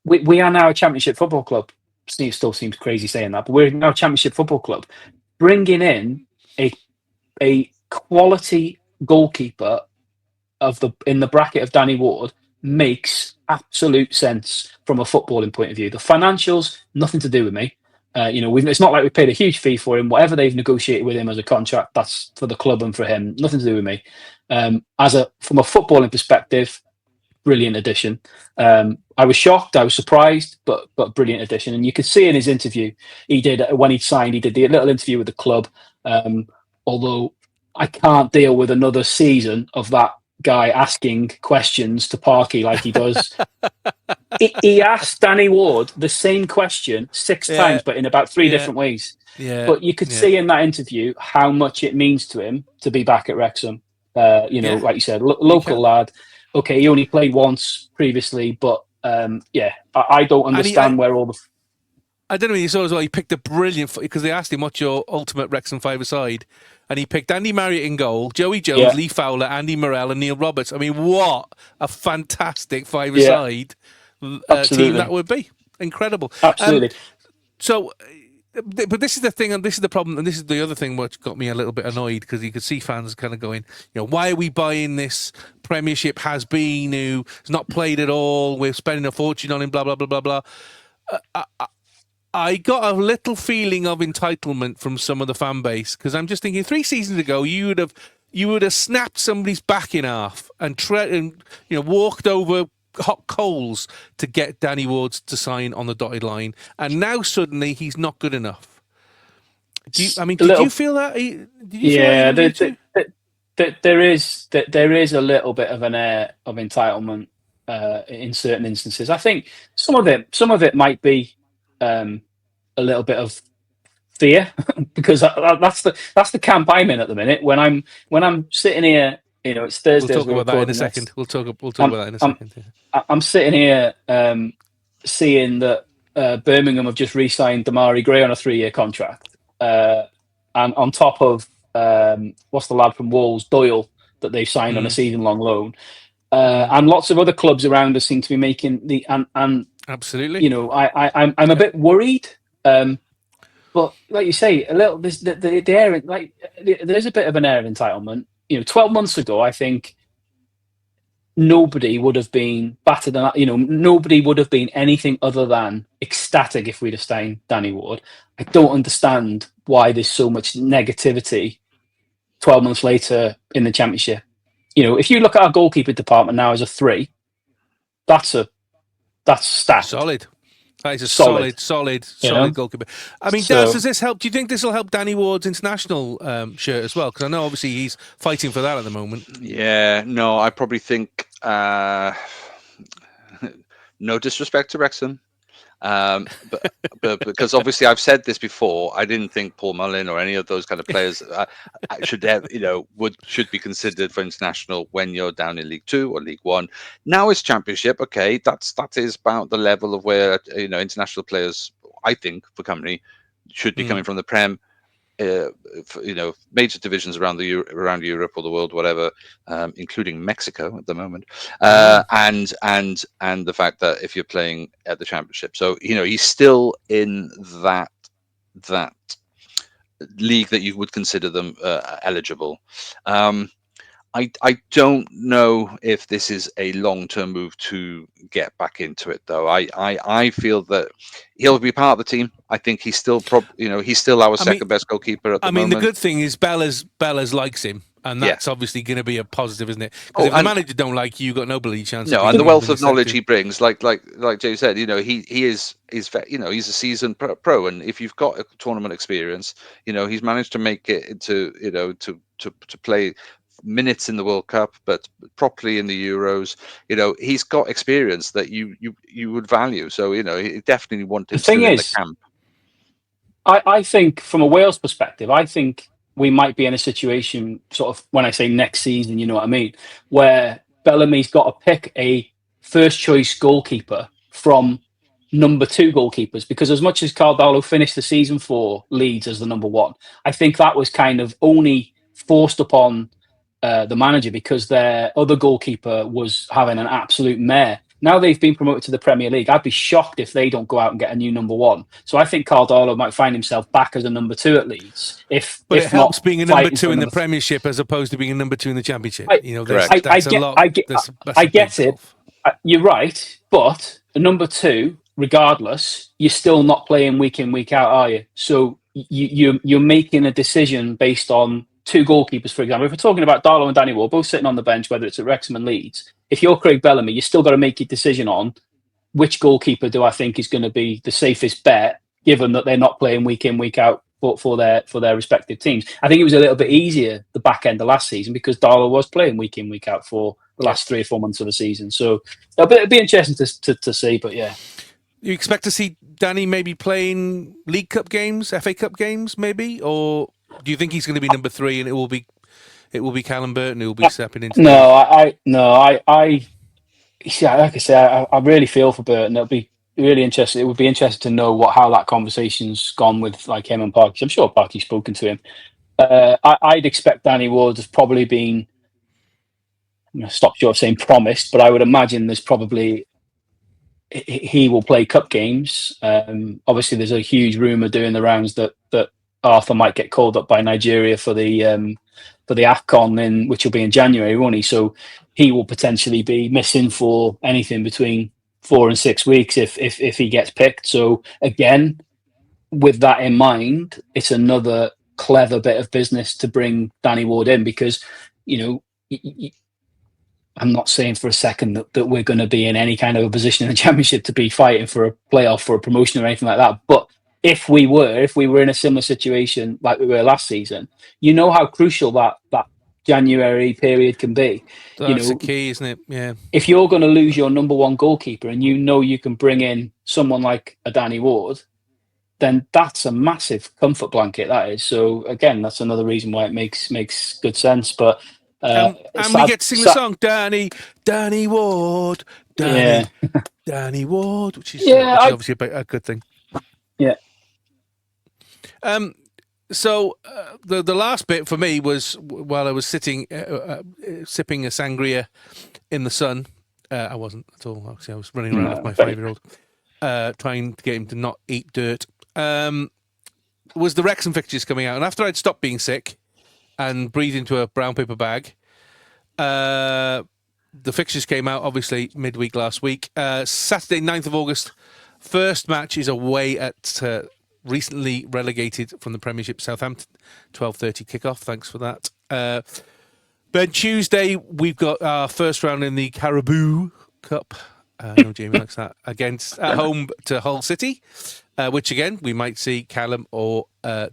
we are now a Championship football club. still seems crazy saying that, but we're now a Championship football club. Bringing in a quality goalkeeper in the bracket of Danny Ward makes absolute sense from a footballing point of view. The financials, nothing to do with me. It's not like we paid a huge fee for him. Whatever they've negotiated with him as a contract, that's for the club and for him. Nothing to do with me. From a footballing perspective, brilliant addition. I was shocked, I was surprised, but brilliant addition. And you could see in his interview, he did when he signed, he did the little interview with the club. Although I can't deal with another season of that guy asking questions to Parky like he does. he asked Danny Ward the same question 6 times, but in about 3 different ways. Yeah, but you could see in that interview how much it means to him to be back at Wrexham. Like you said, local lad. Okay, he only played once previously, but I don't understand where all the... I don't know if you saw as well, he picked a brilliant... Because they asked him, what's your ultimate Wrexham five-a-side? And he picked Andy Marriott in goal, Joey Jones, Lee Fowler, Andy Morrell and Neil Roberts. I mean, what a fantastic five-a-side team that would be. Incredible. Absolutely. But this is the thing, and this is the problem, and this is the other thing which got me a little bit annoyed, because you could see fans kind of going, why are we buying this Premiership has-been who has not played at all? We're spending a fortune on him, blah, blah, blah, blah, blah. I got a little feeling of entitlement from some of the fan base, because I'm just thinking 3 seasons ago you would have snapped somebody's back in half and walked over hot coals to get Danny Ward to sign on the dotted line, and now suddenly he's not good enough. Did you feel that? There is a little bit of an air of entitlement in certain instances. I think some of it might be a little bit of fear because that's the camp I'm in at the minute. When I'm sitting here, it's Thursday. We'll talk about that in a second. We'll talk about that in a second. I'm sitting here seeing that Birmingham have just re-signed Damari Gray on a 3-year contract, and on top of what's the lad from Wolves, Doyle, that they've signed on a season-long loan, and lots of other clubs around us seem to be making the and absolutely. I'm a bit worried. But like you say, a little the air, like there's a bit of an air of entitlement. 12 months ago, I think nobody would have been battered. Nobody would have been anything other than ecstatic if we'd have signed Danny Ward. I don't understand why there's so much negativity 12 months later in the Championship. If you look at our goalkeeper department now as a 3, that's stacked. Solid. That is a solid goalkeeper. I mean, does this help? Do you think this will help Danny Ward's international shirt as well? Because I know obviously he's fighting for that at the moment. Yeah, no, I probably think no disrespect to Wrexham, but because obviously I've said this before, I didn't think Paul Mullin or any of those kind of players should be considered for international when you're down in League 2 or League 1. Now it's Championship. Okay, that is about the level of where international players, I think, for Cymru should be coming from the Prem. Major divisions around Europe or the world, whatever, including Mexico at the moment, and the fact that if you're playing at the Championship, so he's still in that league that you would consider them eligible. I don't know if this is a long-term move to get back into it, though. I feel that he'll be part of the team. I think he's still he's still our second best goalkeeper at the moment. The good thing is Bella's likes him, and that's obviously going to be a positive, isn't it? Because if the manager don't like you, you've got no bloody chance. No, and the wealth of knowledge he brings, like Jay said, he's a seasoned pro, and if you've got a tournament experience, he's managed to make it into to play minutes in the World Cup, but properly in the Euros. He's got experience that you would value. So he definitely wanted to in the camp. I think from a Wales perspective, I think we might be in a situation, sort of when I say next season, you know what I mean, where Bellamy's got to pick a first choice goalkeeper from number 2 goalkeepers, because as much as Cardallo finished the season for Leeds as the number 1, I think that was kind of only forced upon the manager because their other goalkeeper was having an absolute mare. Now they've been promoted to the Premier League. I'd be shocked if they don't go out and get a new number one. So I think Carl Darlow might find himself back as a number two at Leeds. But it helps not being a number fighting two for in the number Premiership as opposed to being a number two in the Championship. Correct. That's a lot. I get it. You're right, but a number two, regardless, you're still not playing week in, week out, are you? So you're making a decision based on two goalkeepers, for example. If we're talking about Darlow and Danny Ward, both sitting on the bench, whether it's at Wrexham and Leeds, if you're Craig Bellamy, you still got to make your decision on which goalkeeper do I think is going to be the safest bet, given that they're not playing week in, week out for their respective teams. I think it was a little bit easier the back end of last season because Darlow was playing week in, week out for the last 3 or 4 months of the season. So it'll be interesting to see, but yeah. You expect to see Danny maybe playing League Cup games, FA Cup games, maybe, or do you think he's going to be number 3 and it will be Callum Burton who will be stepping into? Yeah, like I say, I really feel for Burton. It'll be really interesting. It would be interesting to know how that conversation's gone with him and Parky. I'm sure Parky's spoken to him. I'd expect Danny Ward has probably been, I'm going to stop short of saying promised, but I would imagine there's probably he will play cup games. Obviously, there's a huge rumour doing the rounds that Arthur might get called up by Nigeria for the AFCON, which will be in January, won't he? So he will potentially be missing for anything between 4 and 6 weeks if he gets picked. So again, with that in mind, it's another clever bit of business to bring Danny Ward in because, I'm not saying for a second that we're going to be in any kind of a position in the Championship to be fighting for a playoff or a promotion or anything like that. But if we were in a similar situation like we were last season, how crucial that January period can be. That's the key, isn't it? Yeah. If you're going to lose your number one goalkeeper and you can bring in someone like a Danny Ward, then that's a massive comfort blanket, that is. So again, that's another reason why it makes good sense. But and we get to sing the song, Danny Ward, Danny Ward, which is obviously a good thing. Yeah. So the last bit for me was while I was sitting sipping a sangria in the sun. I wasn't at all. Actually, I was running around with my 5-year-old, trying to get him to not eat dirt. Was the Wrexham fixtures coming out, and after I'd stopped being sick and breathed into a brown paper bag, the fixtures came out obviously midweek last week. Saturday, 9th of August, first match is away at recently relegated from the Premiership Southampton, 12:30 kickoff. Thanks for that. Then Tuesday, we've got our first round in the Carabao Cup. I know Jamie likes that. At home to Hull City, which again, we might see Callum or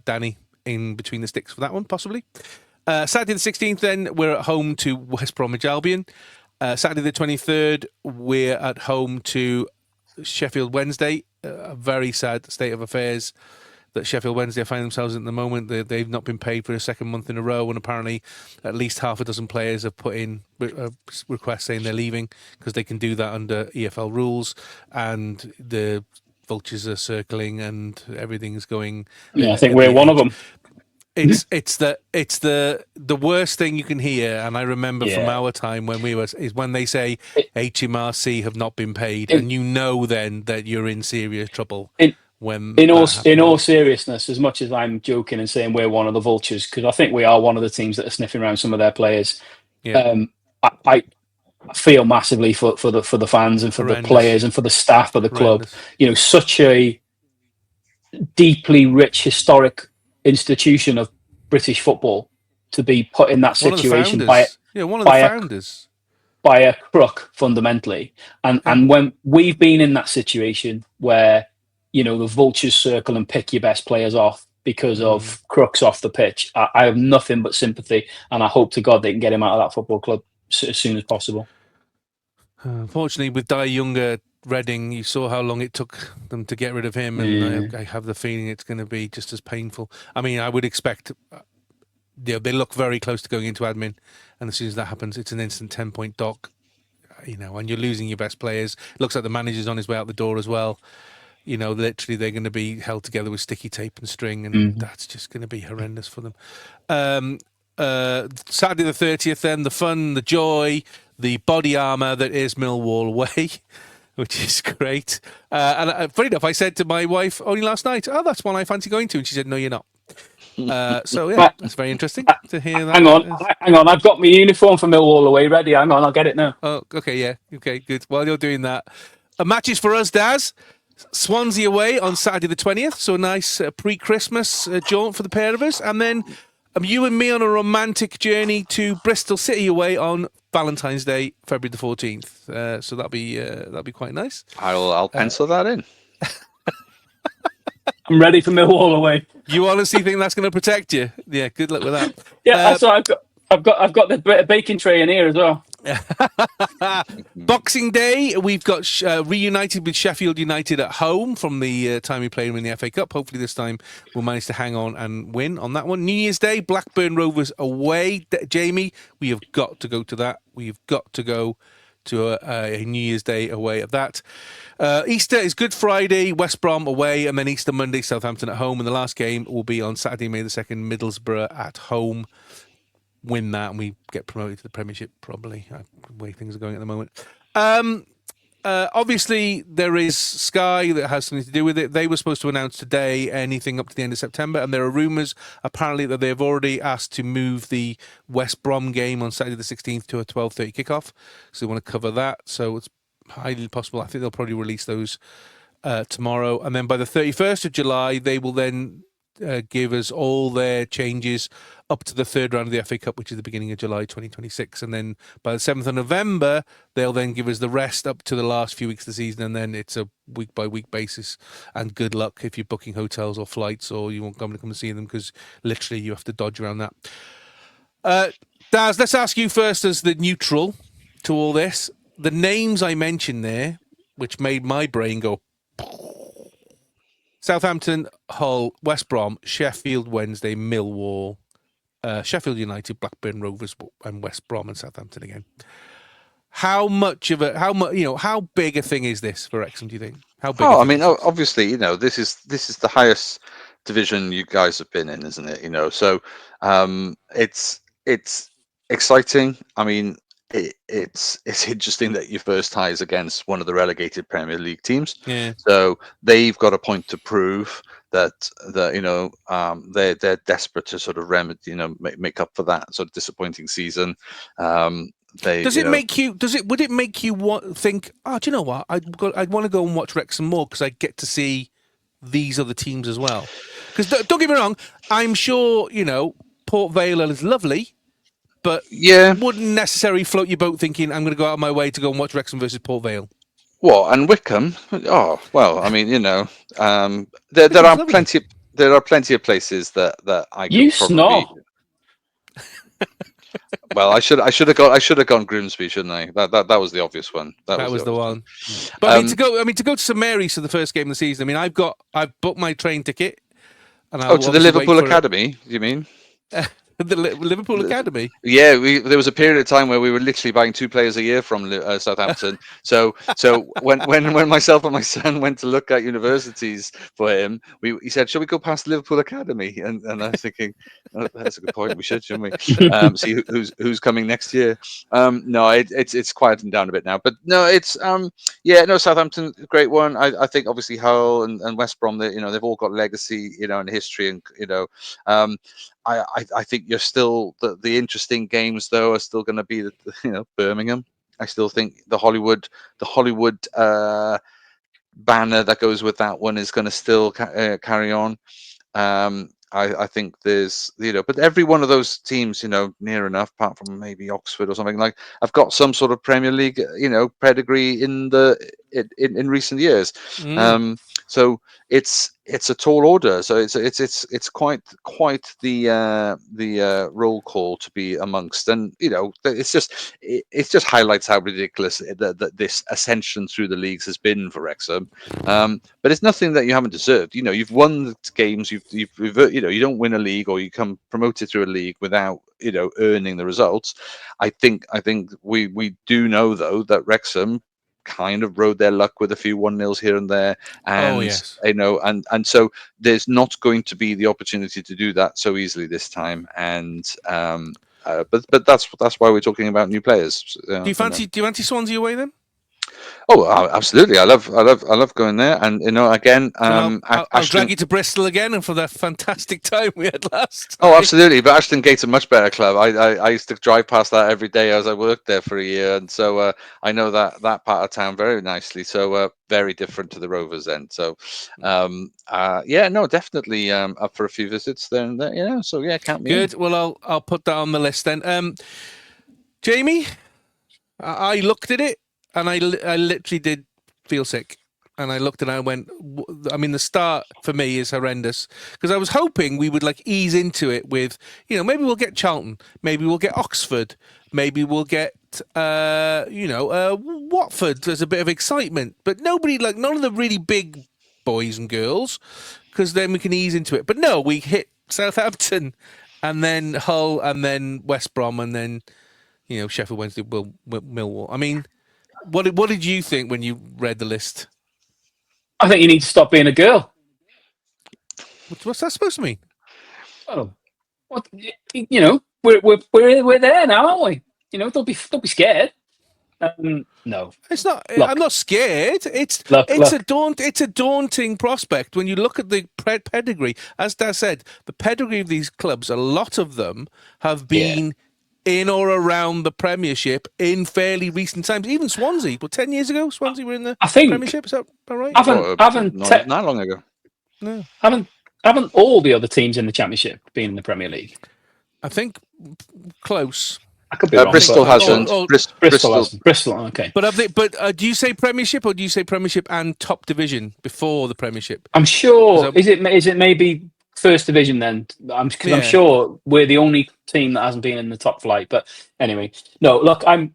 Danny in between the sticks for that one, possibly. Saturday the 16th, then, we're at home to West Bromwich Albion. Saturday the 23rd, we're at home to Sheffield Wednesday. A very sad state of affairs that Sheffield Wednesday find themselves in at the moment. They've not been paid for a second month in a row, and apparently at least half a dozen players have put in requests saying they're leaving because they can do that under EFL rules, and the vultures are circling and everything's going. Yeah, I think we're one of them. It's the worst thing you can hear, and I remember from our time when is when they say HMRC have not been paid, and then that you're in serious trouble. In all seriousness, as much as I'm joking and saying we're one of the vultures, because I think we are one of the teams that are sniffing around some of their players. Yeah. I feel massively for the fans and for the players and for the staff of the club. Such a deeply rich historic institution of British football to be put in that situation by a crook, fundamentally. And when we've been in that situation where the vultures circle and pick your best players off because of crooks off the pitch, I have nothing but sympathy, and I hope to God they can get him out of that football club as soon as possible. Unfortunately, with Di Younger, Reading, you saw how long it took them to get rid of him, and I have the feeling it's going to be just as painful. I mean, I would expect they look very close to going into admin, and as soon as that happens, it's an instant 10-point dock. And you're losing your best players. It looks like the manager's on his way out the door as well. Literally they're going to be held together with sticky tape and string, and that's just going to be horrendous for them. Saturday the 30th, then, the fun, the joy, the body armour that is Millwall away, which is great. And funny enough, I said to my wife only last night, "Oh, that's one I fancy going to," and she said, "No, you're not." So yeah, that's very interesting to hear that. Hang on. I've got my uniform for Millwall away ready. Hang on, I'll get it now. Oh, okay, yeah, okay, good. While you're doing that, matches for us, Daz. Swansea away on Saturday the 20th, so a nice pre-Christmas jaunt for the pair of us, and then you and me on a romantic journey to Bristol City away on Valentine's Day, February the 14th. So that'll be quite nice. I'll pencil that in. I'm ready for Millwall away. You honestly think that's going to protect you? Yeah, good luck with that. Yeah, so I've got the baking tray in here as well. Boxing Day, we've got reunited with Sheffield United at home from the time we played them in the FA Cup. Hopefully this time we'll manage to hang on and win on that one. New Year's Day, Blackburn Rovers away. Jamie, we have got to go to that. We've got to go to a New Year's Day away of that. Easter is Good Friday, West Brom away, and then Easter Monday, Southampton at home. And the last game will be on Saturday, May the 2nd, Middlesbrough at home. Win that and we get promoted to the Premiership, probably, the way things are going at the moment. Obviously, there is Sky that has something to do with it. They were supposed to announce today anything up to the end of September, and there are rumours, apparently, that they've already asked to move the West Brom game on Saturday the 16th to a 12:30 kickoff, so they want to cover that. So it's highly possible. I think they'll probably release those tomorrow. And then by the 31st of July, they will then give us all their changes up to the third round of the FA Cup, which is the beginning of July 2026. And then by the 7th of November, they'll then give us the rest up to the last few weeks of the season. And then it's a week-by-week basis. And good luck if you're booking hotels or flights or you won't come and see them, because literally you have to dodge around that. Daz, let's ask you first as the neutral to all this. The names I mentioned there, which made my brain go... Southampton, Hull, West Brom, Sheffield Wednesday, Millwall, Sheffield United, Blackburn Rovers, and West Brom and Southampton again. How big a thing is this for Wrexham, do you think? How big? I mean, obviously, this is the highest division you guys have been in, isn't it? So it's exciting. I mean, it's interesting that your first tie is against one of the relegated Premier League teams. Yeah. So they've got a point to prove that they're desperate to sort of make up for that sort of disappointing season. Would it make you think, do you know what? I'd want to go and watch Wrexham more because I get to see these other teams as well. Because don't get me wrong, I'm sure Port Vale is lovely. But wouldn't necessarily float your boat thinking, I'm going to go out of my way to go and watch Wrexham versus Port Vale. What, and Wickham? Oh, well, I mean, there are plenty. There are plenty of places that I could you probably... snore. Well, I should have gone Grimsby, shouldn't I? That was the obvious one. That was the one. But to go to St Mary's for the first game of the season. I mean, I've booked my train ticket. And to the Liverpool Academy? You mean? The Liverpool Academy. Yeah, there was a period of time where we were literally buying 2 players a year from Southampton. So when myself and my son went to look at universities for him, he said, "Shall we go past Liverpool Academy?" And I was thinking, oh, that's a good point. We should, shouldn't we? See who's coming next year. No, it's quieting down a bit now, but no, it's Southampton, great one. I think obviously Hull and West Brom, they've all got legacy, and history, and I think you're still the interesting games though are still going to be Birmingham. I still think the Hollywood banner that goes with that one is going to still carry on. I think there's but every one of those teams near enough, apart from maybe Oxford or something like, I've got some sort of Premier League pedigree in recent years. So it's a tall order. So it's quite the roll call to be amongst, and it just highlights how ridiculous that this ascension through the leagues has been for Wrexham. But it's nothing that you haven't deserved. You've won the games. You don't win a league or you come promoted through a league without earning the results. I think we do know though that Wrexham kind of rode their luck with a few 1-0s here and there, and and so there's not going to be the opportunity to do that so easily this time. And but that's why we're talking about new players. Do you fancy Swansea away then? Oh, absolutely! I love going there, and again, I'll drag you to Bristol again, and for that fantastic time we had last time. Oh, absolutely! But Ashton Gate's a much better club. I used to drive past that every day as I worked there for a year, and so I know that part of town very nicely. So very different to the Rovers end. So definitely up for a few visits there. So count me Good. in. Well, I'll put that on the list then. Jamie, I looked at it. And I literally did feel sick. And I looked and I went, the start for me is horrendous. Because I was hoping we would ease into it with, maybe we'll get Charlton. Maybe we'll get Oxford. Maybe we'll get, Watford. There's a bit of excitement. But none of the really big boys and girls. Because then we can ease into it. But no, we hit Southampton. And then Hull. And then West Brom. And then, Sheffield Wednesday, Millwall. What did you think when you read the list? I think you need to stop being a girl. What's that supposed to mean? Oh, what? We're there now, aren't we? Don't be scared. No, it's not. Look, I'm not scared. It's a daunting prospect when you look at the pedigree. As Daz said, the pedigree of these clubs, a lot of them have been in or around the Premiership in fairly recent times. Even Swansea, but 10 years ago, Swansea were in the Premiership. Is that right? Not long ago. No. Haven't all the other teams in the Championship been in the Premier League? I think close. I could be wrong. Bristol hasn't. Bristol hasn't. Bristol, okay. But do you say Premiership or do you say Premiership and top division before the Premiership? I'm sure. Is it maybe First Division then? I'm sure we're the only team that hasn't been in the top flight. But anyway, no. Look, I'm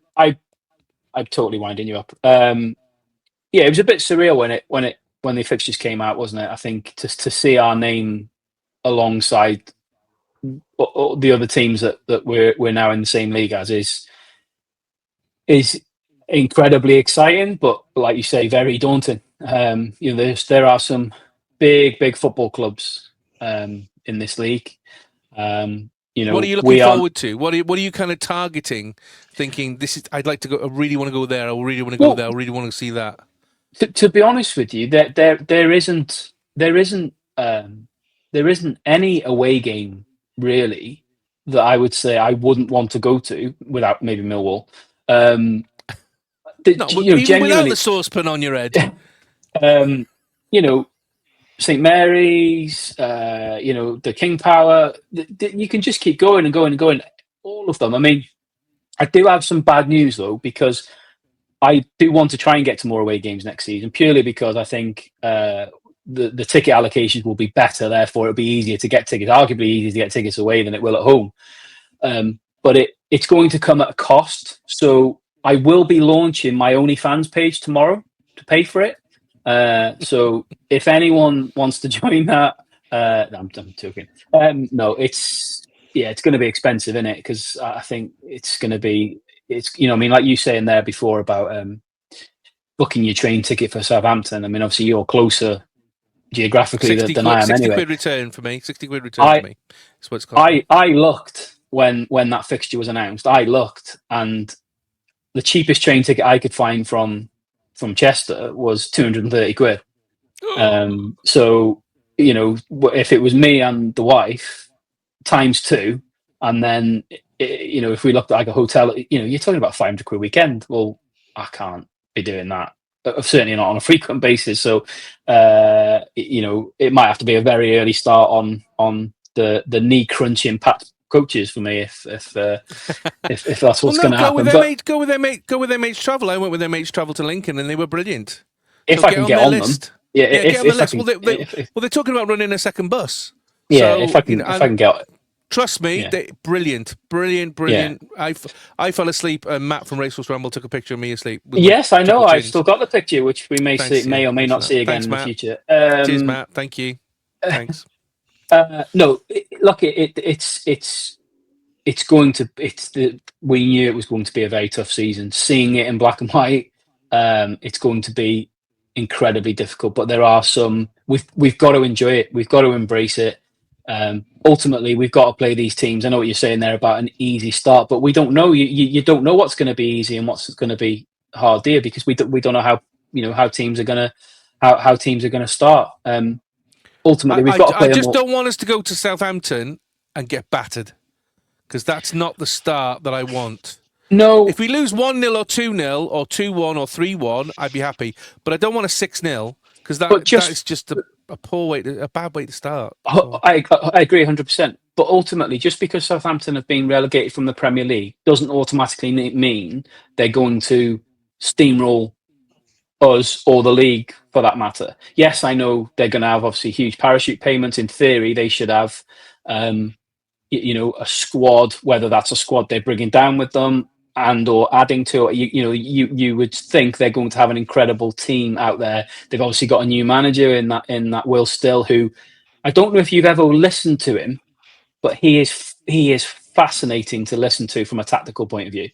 totally winding you up. It was a bit surreal when the fixtures came out, wasn't it? I think to see our name alongside the other teams that we're now in the same league as is incredibly exciting, but like you say, very daunting. There are some big football clubs in this league. What are you looking forward to? What are you kind of targeting? Thinking I'd like to go. I really want to go there. I really want to go there. I really want to see that. To be honest with you, there isn't any away game really that I would say I wouldn't want to go to without maybe Millwall. Even without the saucepan on your head. St Mary's, the King Power. You can just keep going and going and going. All of them. I do have some bad news though, because I do want to try and get to more away games next season, purely because I think the ticket allocations will be better. Therefore, it'll be easier to get tickets. Arguably easier to get tickets away than it will at home. But it's going to come at a cost. So I will be launching my OnlyFans page tomorrow to pay for it. So if anyone wants to join that, I'm joking. No, it's going to be expensive, isn't it? Because I think it's going to be, like you saying there before about booking your train ticket for Southampton. Obviously you're closer geographically than I am 60 anyway. quid return for me. 60 quid return for me. That's what it's called. I looked when that fixture was announced. I looked, and the cheapest train ticket I could find from Chester was 230 quid. So, if it was me and the wife, times two, and then, if we looked at a hotel, you're talking about 500 quid a weekend. Well, I can't be doing that. Certainly not on a frequent basis. So, it might have to be a very early start on the knee crunching packed coaches for me if that's what's going to happen. Go with their mates travel. I went with their mates travel to Lincoln, and they were brilliant. If I can get on them, get on the list. Well, they're talking about running a second bus. Yeah, so, if I can get. Trust me, brilliant. Yeah. I fell asleep, and Matt from Racehorse Rumble took a picture of me asleep. Yes, I know. I've still got the picture, which we may or may not see again in the future. Cheers, Matt. Thank you. Thanks. No, look, it's going to. We knew it was going to be a very tough season. Seeing it in black and white, it's going to be incredibly difficult. But there are some. We've got to enjoy it. We've got to embrace it. Ultimately, we've got to play these teams. I know what you're saying there about an easy start, but we don't know. You don't know what's going to be easy and what's going to be hard there, because we don't know how teams are going to how teams are going to start. Ultimately, we've got to play. I just don't want us to go to Southampton and get battered, because that's not the start that I want. No, if we lose 1-0 or 2-0 or 2-1 or 3-1, I'd be happy. But I don't want a 6-0, because that is just a bad way to start. So. I agree 100%. But ultimately, just because Southampton have been relegated from the Premier League doesn't automatically mean they're going to steamroll us or the league, for that matter. Yes, I know they're going to have obviously huge parachute payments. In theory, they should have, a squad, whether that's a squad they're bringing down with them and or adding to it. You would think they're going to have an incredible team out there. They've obviously got a new manager in that Will Still, who I don't know if you've ever listened to him, but he is fascinating to listen to from a tactical point of view.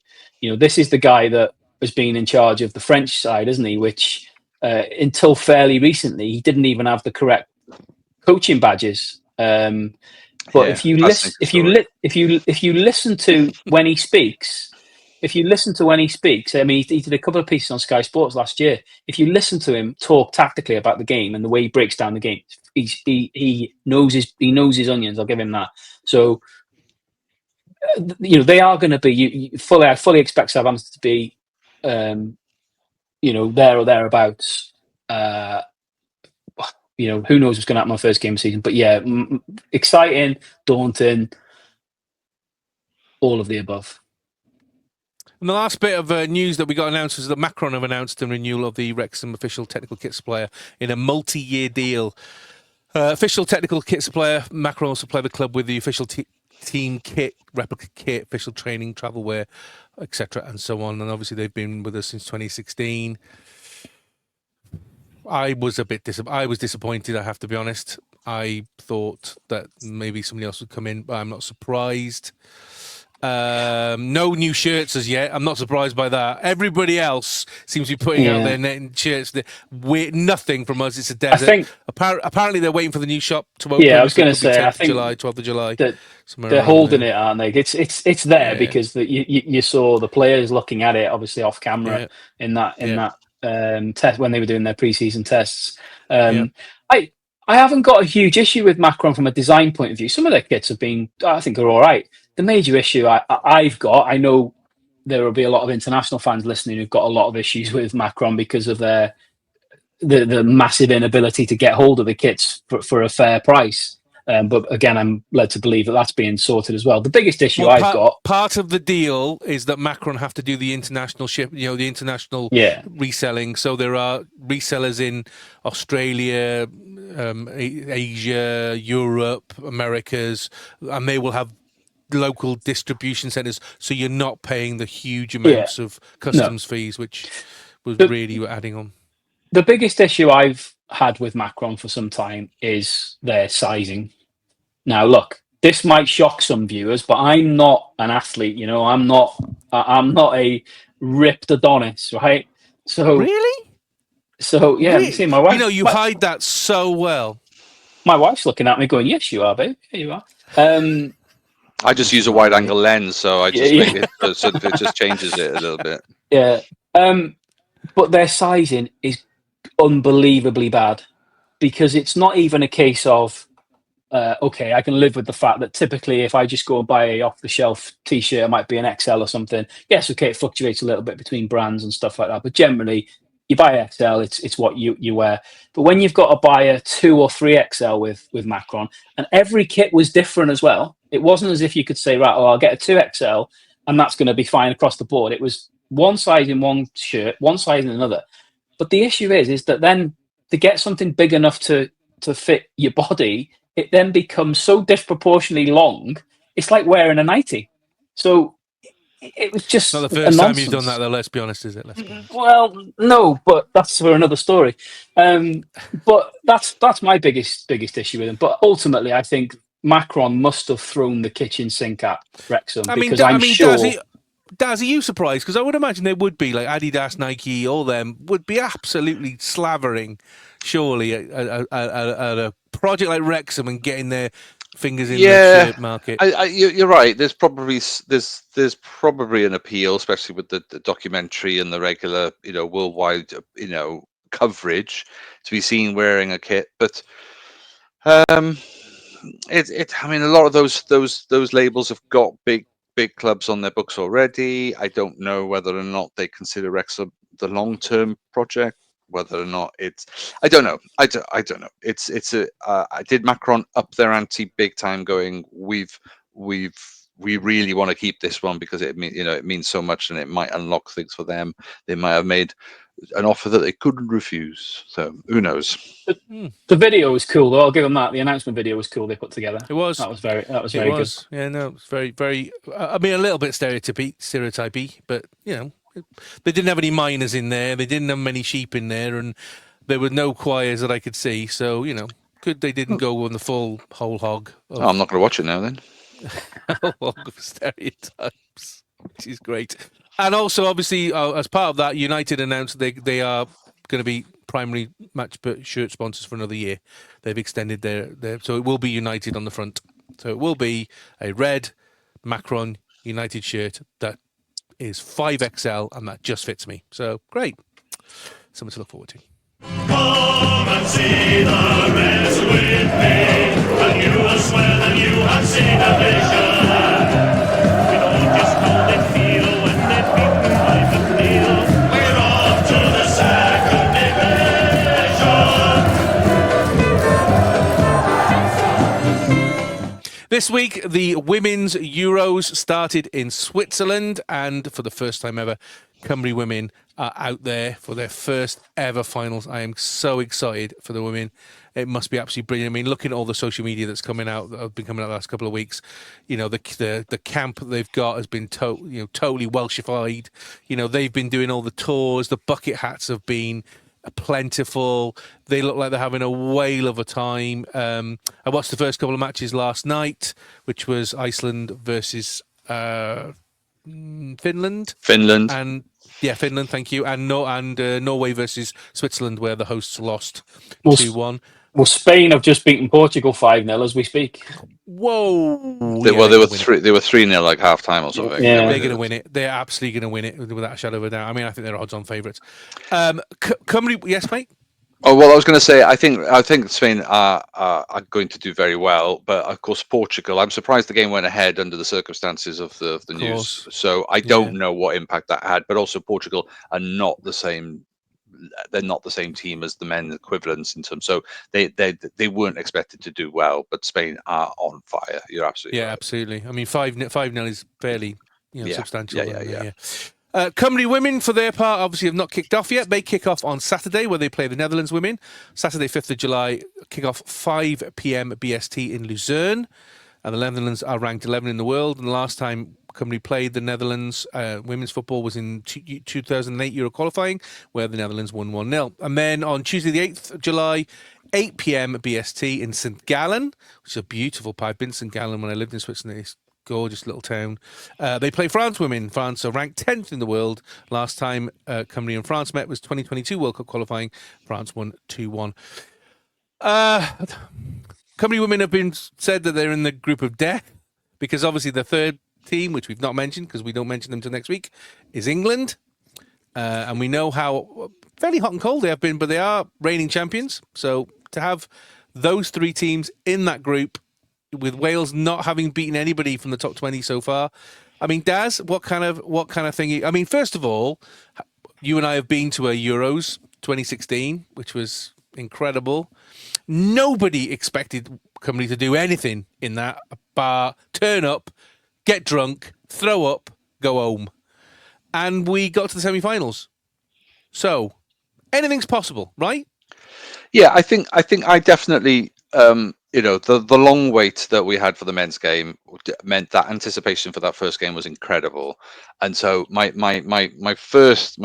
This is the guy that has been in charge of the French side, isn't he? Which until fairly recently, he didn't even have the correct coaching badges. But if you listen to when he speaks, I mean, he did a couple of pieces on Sky Sports last year. If you listen to him talk tactically about the game and the way he breaks down the game, he knows his onions. I'll give him that. So, they are going to be I fully expect Southampton to be, there or thereabouts. Who knows what's going to happen on first game of the season? But yeah, exciting, daunting, all of the above. And the last bit of news that we got announced was that Macron have announced a renewal of the Wrexham official technical kit supplier in a multi-year deal. Official technical kit supplier, Macron will supply the club with the official team kit, replica kit, official training, travel wear, etc. and so on. And obviously they've been with us since 2016. I was disappointed, I have to be honest. I thought that maybe somebody else would come in, but I'm not surprised. No new shirts as yet. I'm not surprised by that. Everybody else seems to be putting out their shirts. Nothing from us. It's a desert. I think, apparently they're waiting for the new shop to open. Yeah, I was going to say, I think 12th of July. They're holding it, aren't they? It's there because you saw the players looking at it, obviously off camera in that test when they were doing their pre-season tests. I haven't got a huge issue with Macron from a design point of view. Some of their kits I think, are all right. The major issue I've got, I know there will be a lot of international fans listening who've got a lot of issues with Macron because of the massive inability to get hold of the kits for a fair price. But again, I'm led to believe that that's being sorted as well. The biggest issue I've got... Part of the deal is that Macron have to do the international the international reselling. So there are resellers in Australia, Asia, Europe, Americas, and they will have local distribution centres. So you're not paying the huge amounts of customs fees, which was really adding on. The biggest issue I've had with Macron for some time is their sizing. Now, look, this might shock some viewers, but I'm not an athlete. I'm not a ripped Adonis, right? So really, yeah. Really? See, my wife. You hide that so well. My wife's looking at me, going, "Yes, you are, babe. Here you are." I just use a wide-angle lens, so I just make it so it just changes it a little bit. Yeah, but their sizing is unbelievably bad, because it's not even a case of okay, I can live with the fact that typically if I just go and buy a off-the-shelf T-shirt, it might be an XL or something. Yes, okay, it fluctuates a little bit between brands and stuff like that, but generally you buy XL, it's what you wear. But when you've got to buy a 2 or 3 XL with Macron, and every kit was different as well. It wasn't as if you could say, right, I'll get a 2 XL and that's going to be fine across the board. It was one size in one shirt, one size in another. But the issue is that then to get something big enough to fit your body, it then becomes so disproportionately long. It's like wearing a nightie. So it was just not the first time you've done that, though. Let's be honest, is it? Well, no, but that's for another story. But that's my biggest issue with him. But ultimately, I think Macron must have thrown the kitchen sink at Wrexham, because I'm sure. Daz, are you surprised? Because I would imagine they would be, like Adidas, Nike, all them would be absolutely slavering, surely, at a project like Wrexham and getting their fingers in the shirt market. You're right. There's probably an appeal, especially with the documentary and the regular, worldwide, coverage, to be seen wearing a kit. But I mean, a lot of those labels have got big clubs on their books already. I don't know whether or not they consider Wrexham the long-term project. Whether or not I don't know. I don't know. Did Macron up their ante big time, going, we really want to keep this one because it means so much and it might unlock things for them. They might have made an offer that they couldn't refuse. So who knows? The video was cool, though. I'll give them that. The announcement video was cool. They put together. It was. That was very good. Yeah, no, it was very, very. I mean, a little bit stereotypy, but they didn't have any miners in there. They didn't have many sheep in there, and there were no choirs that I could see. So good they didn't go on the whole hog. I'm not going to watch it now then. Hog of stereotypes, which is great. And also, obviously, as part of that, United announced they are going to be primary match shirt sponsors for another year. They've extended their so it will be United on the front. So it will be a red Macron United shirt that is 5XL, and that just fits me. So great. Something to look forward to. Come and see the Reds with me, and you will swear that you have seen a vision. We don't just hold it feel when they beat the life and feel. We're off to the second division. This week, the Women's Euros started in Switzerland, and for the first time ever, Cymru women are out there for their first ever finals. I am so excited for the women. It must be absolutely brilliant. I mean, looking at all the social media that's coming out, that have been coming out the last couple of weeks, the camp they've got has been totally Welshified. They've been doing all the tours. The bucket hats have been plentiful. They look like they're having a whale of a time. I watched the first couple of matches last night, which was Iceland versus Finland. And Finland, thank you. And Norway versus Switzerland, where the hosts lost 2-1. Well, Spain have just beaten Portugal 5-0 as we speak. Whoa! They were 3-0 like half time or something. Yeah. They're going to win it. They're absolutely going to win it without a shadow of a doubt. I mean, I think they're odds-on favourites. Cymru, yes, mate. Oh well, I was going to say I think Spain are going to do very well, but of course Portugal. I'm surprised the game went ahead under the circumstances of the news. So I don't know what impact that had. But also Portugal are not the same. They're not the same team as the men equivalents in terms. So they weren't expected to do well, but Spain are on fire. You're absolutely right. Absolutely. I mean, 5-0 is fairly substantial. Yeah. Cymru women, for their part, obviously have not kicked off yet. They kick off on Saturday, where they play the Netherlands women. Saturday, 5th of July, kick off 5 p.m. BST in Luzern. And the Netherlands are ranked 11 in the world. And the last time Cymru played the Netherlands women's football was in 2008 Euro qualifying, where the Netherlands won 1-0. And then on Tuesday, the 8th of July, 8 p.m. BST in St. Gallen, which is a beautiful pie. I've been to St. Gallen when I lived in Switzerland. It's gorgeous little town. They play France women. France are ranked 10th in the world. Last time Cymru and France met was 2022 World Cup qualifying. France won 2-1. Cymru women have been said that they're in the group of death because obviously the third team, which we've not mentioned because we don't mention them until next week, is England. And we know how fairly hot and cold they have been, but they are reigning champions. So to have those three teams in that group, with Wales not having beaten anybody from the top 20 so far. I mean, Daz, what kind of thing? I mean, first of all, you and I have been to a Euros 2016, which was incredible. Nobody expected Cymru to do anything in that bar, turn up, get drunk, throw up, go home. And we got to the semi-finals. So anything's possible, right? Yeah, I think I definitely the long wait that we had for the men's game meant that anticipation for that first game was incredible, and so my first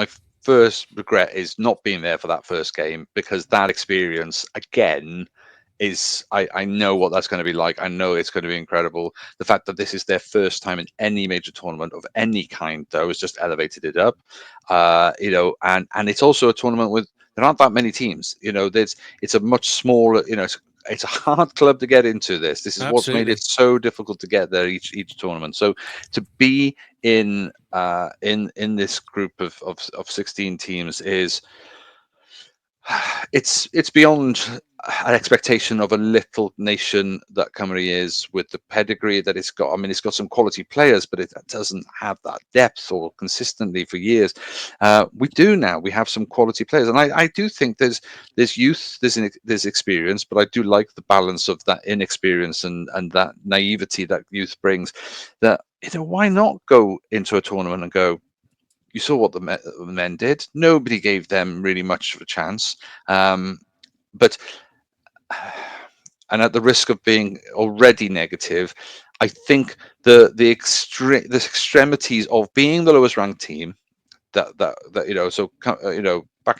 regret is not being there for that first game, because that experience again is I know what that's going to be like. I know it's going to be incredible. The fact that this is their first time in any major tournament of any kind, though, has just elevated it up. And it's also a tournament with there aren't that many teams. It's a much smaller. it's a hard club to get into. This is what's made Absolutely. it so difficult to get there each tournament. So to be in this group of 16 teams is it's beyond an expectation of a little nation that Cymru is, with the pedigree that it's got. I mean, it's got some quality players, but it doesn't have that depth or consistently for years. We do now. We have some quality players, and I do think there's youth, there's experience, but I do like the balance of that inexperience and that naivety that youth brings. That, why not go into a tournament and go, you saw what the men did. Nobody gave them really much of a chance. But, and at the risk of being already negative, I think the extremities of being the lowest ranked team, that back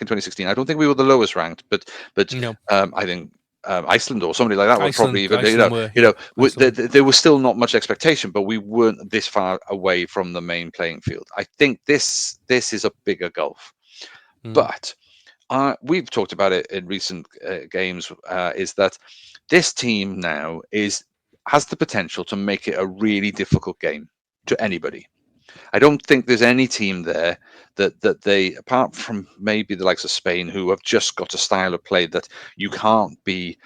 in 2016, I don't think we were the lowest ranked, but No. I think Iceland or somebody like that was probably even, Iceland there was still not much expectation, but we weren't this far away from the main playing field. I think this is a bigger gulf. But we've talked about it in recent games, is that this team now has the potential to make it a really difficult game to anybody. I don't think there's any team there that they, apart from maybe the likes of Spain, who have just got a style of play that you can't be.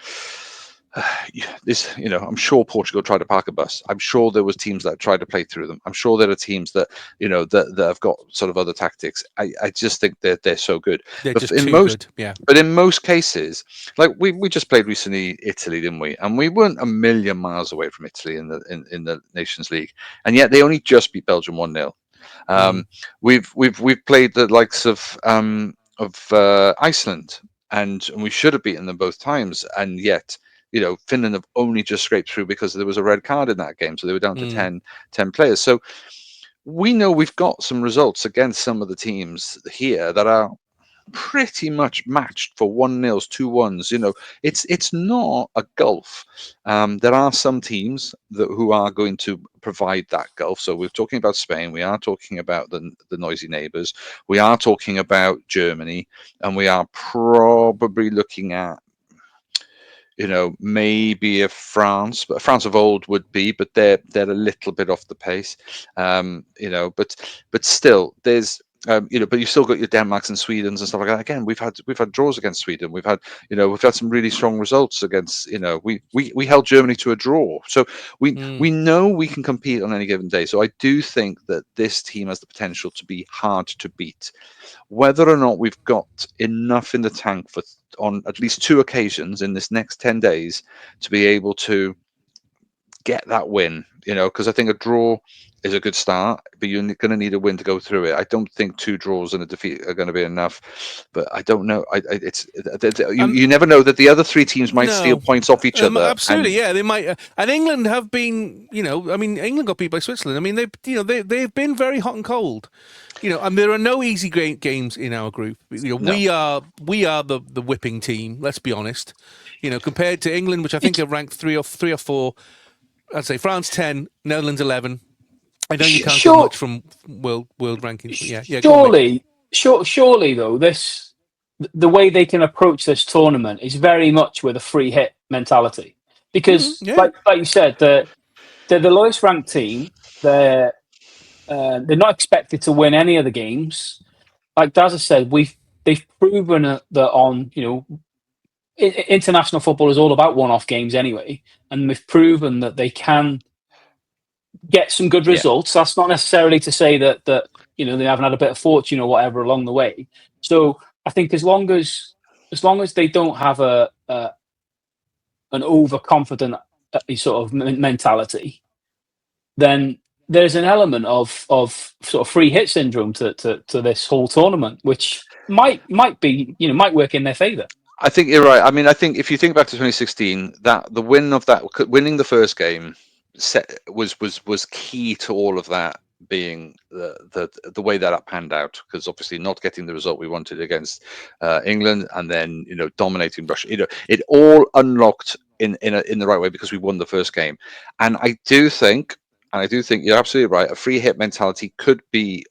I'm sure Portugal tried to park a bus. I'm sure there was teams that tried to play through them. I'm sure there are teams that that have got sort of other tactics. I just think they're so good. They're just too good. Yeah. But in most cases, like we just played recently Italy, didn't we? And we weren't a million miles away from Italy in the Nations League, and yet they only just beat Belgium 1-0. We've played the likes of Iceland, and we should have beaten them both times, and yet Finland have only just scraped through because there was a red card in that game, so they were down to 10 players. So we know we've got some results against some of the teams here that are pretty much matched for 1-0s, 2-1s. It's not a gulf. There are some teams who are going to provide that gulf. So we're talking about Spain, we are talking about the noisy neighbours, we are talking about Germany, and we are probably looking at maybe a France, but France of old would be, but they're a little bit off the pace. But still there's but you've still got your Denmarks and Swedens and stuff like that. Again, we've had draws against Sweden. We've had some really strong results against, we held Germany to a draw. So we know we can compete on any given day. So I do think that this team has the potential to be hard to beat. Whether or not we've got enough in the tank on at least 2 occasions in this next 10 days to be able to get that win, because I think a draw is a good start, but you're going to need a win to go through it. I don't think 2 draws and a defeat are going to be enough, but I don't know. You never know that the other 3 teams might steal points off each other. Absolutely, yeah, they might. And England have been, England got beat by Switzerland. I mean, they've been very hot and cold. And there are no easy games in our group. No. We are the whipping team. Let's be honest. Compared to England, which I think are ranked 3 or 4. I'd say France 10, Netherlands 11. I know you can't get much from world rankings. But yeah. Surely though, the way they can approach this tournament is very much with a free hit mentality, because like you said, they're the lowest ranked team. They're not expected to win any of the games. Like Dazza said, they've proven that on international football is all about one-off games anyway, and they've proven that they can get some good results. That's not necessarily to say that they haven't had a bit of fortune or whatever along the way. So I think as long as they don't have an overconfident sort of mentality, then there's an element of sort of free hit syndrome to this whole tournament, which might work in their favour. I think you're right. I mean, I think if you think back to 2016, that the winning the first game was key to all of that being the way that panned out, because obviously not getting the result we wanted against England, and then dominating Russia, it all unlocked in the right way because we won the first game. And I do think And I do think you're absolutely right. A free hit mentality could be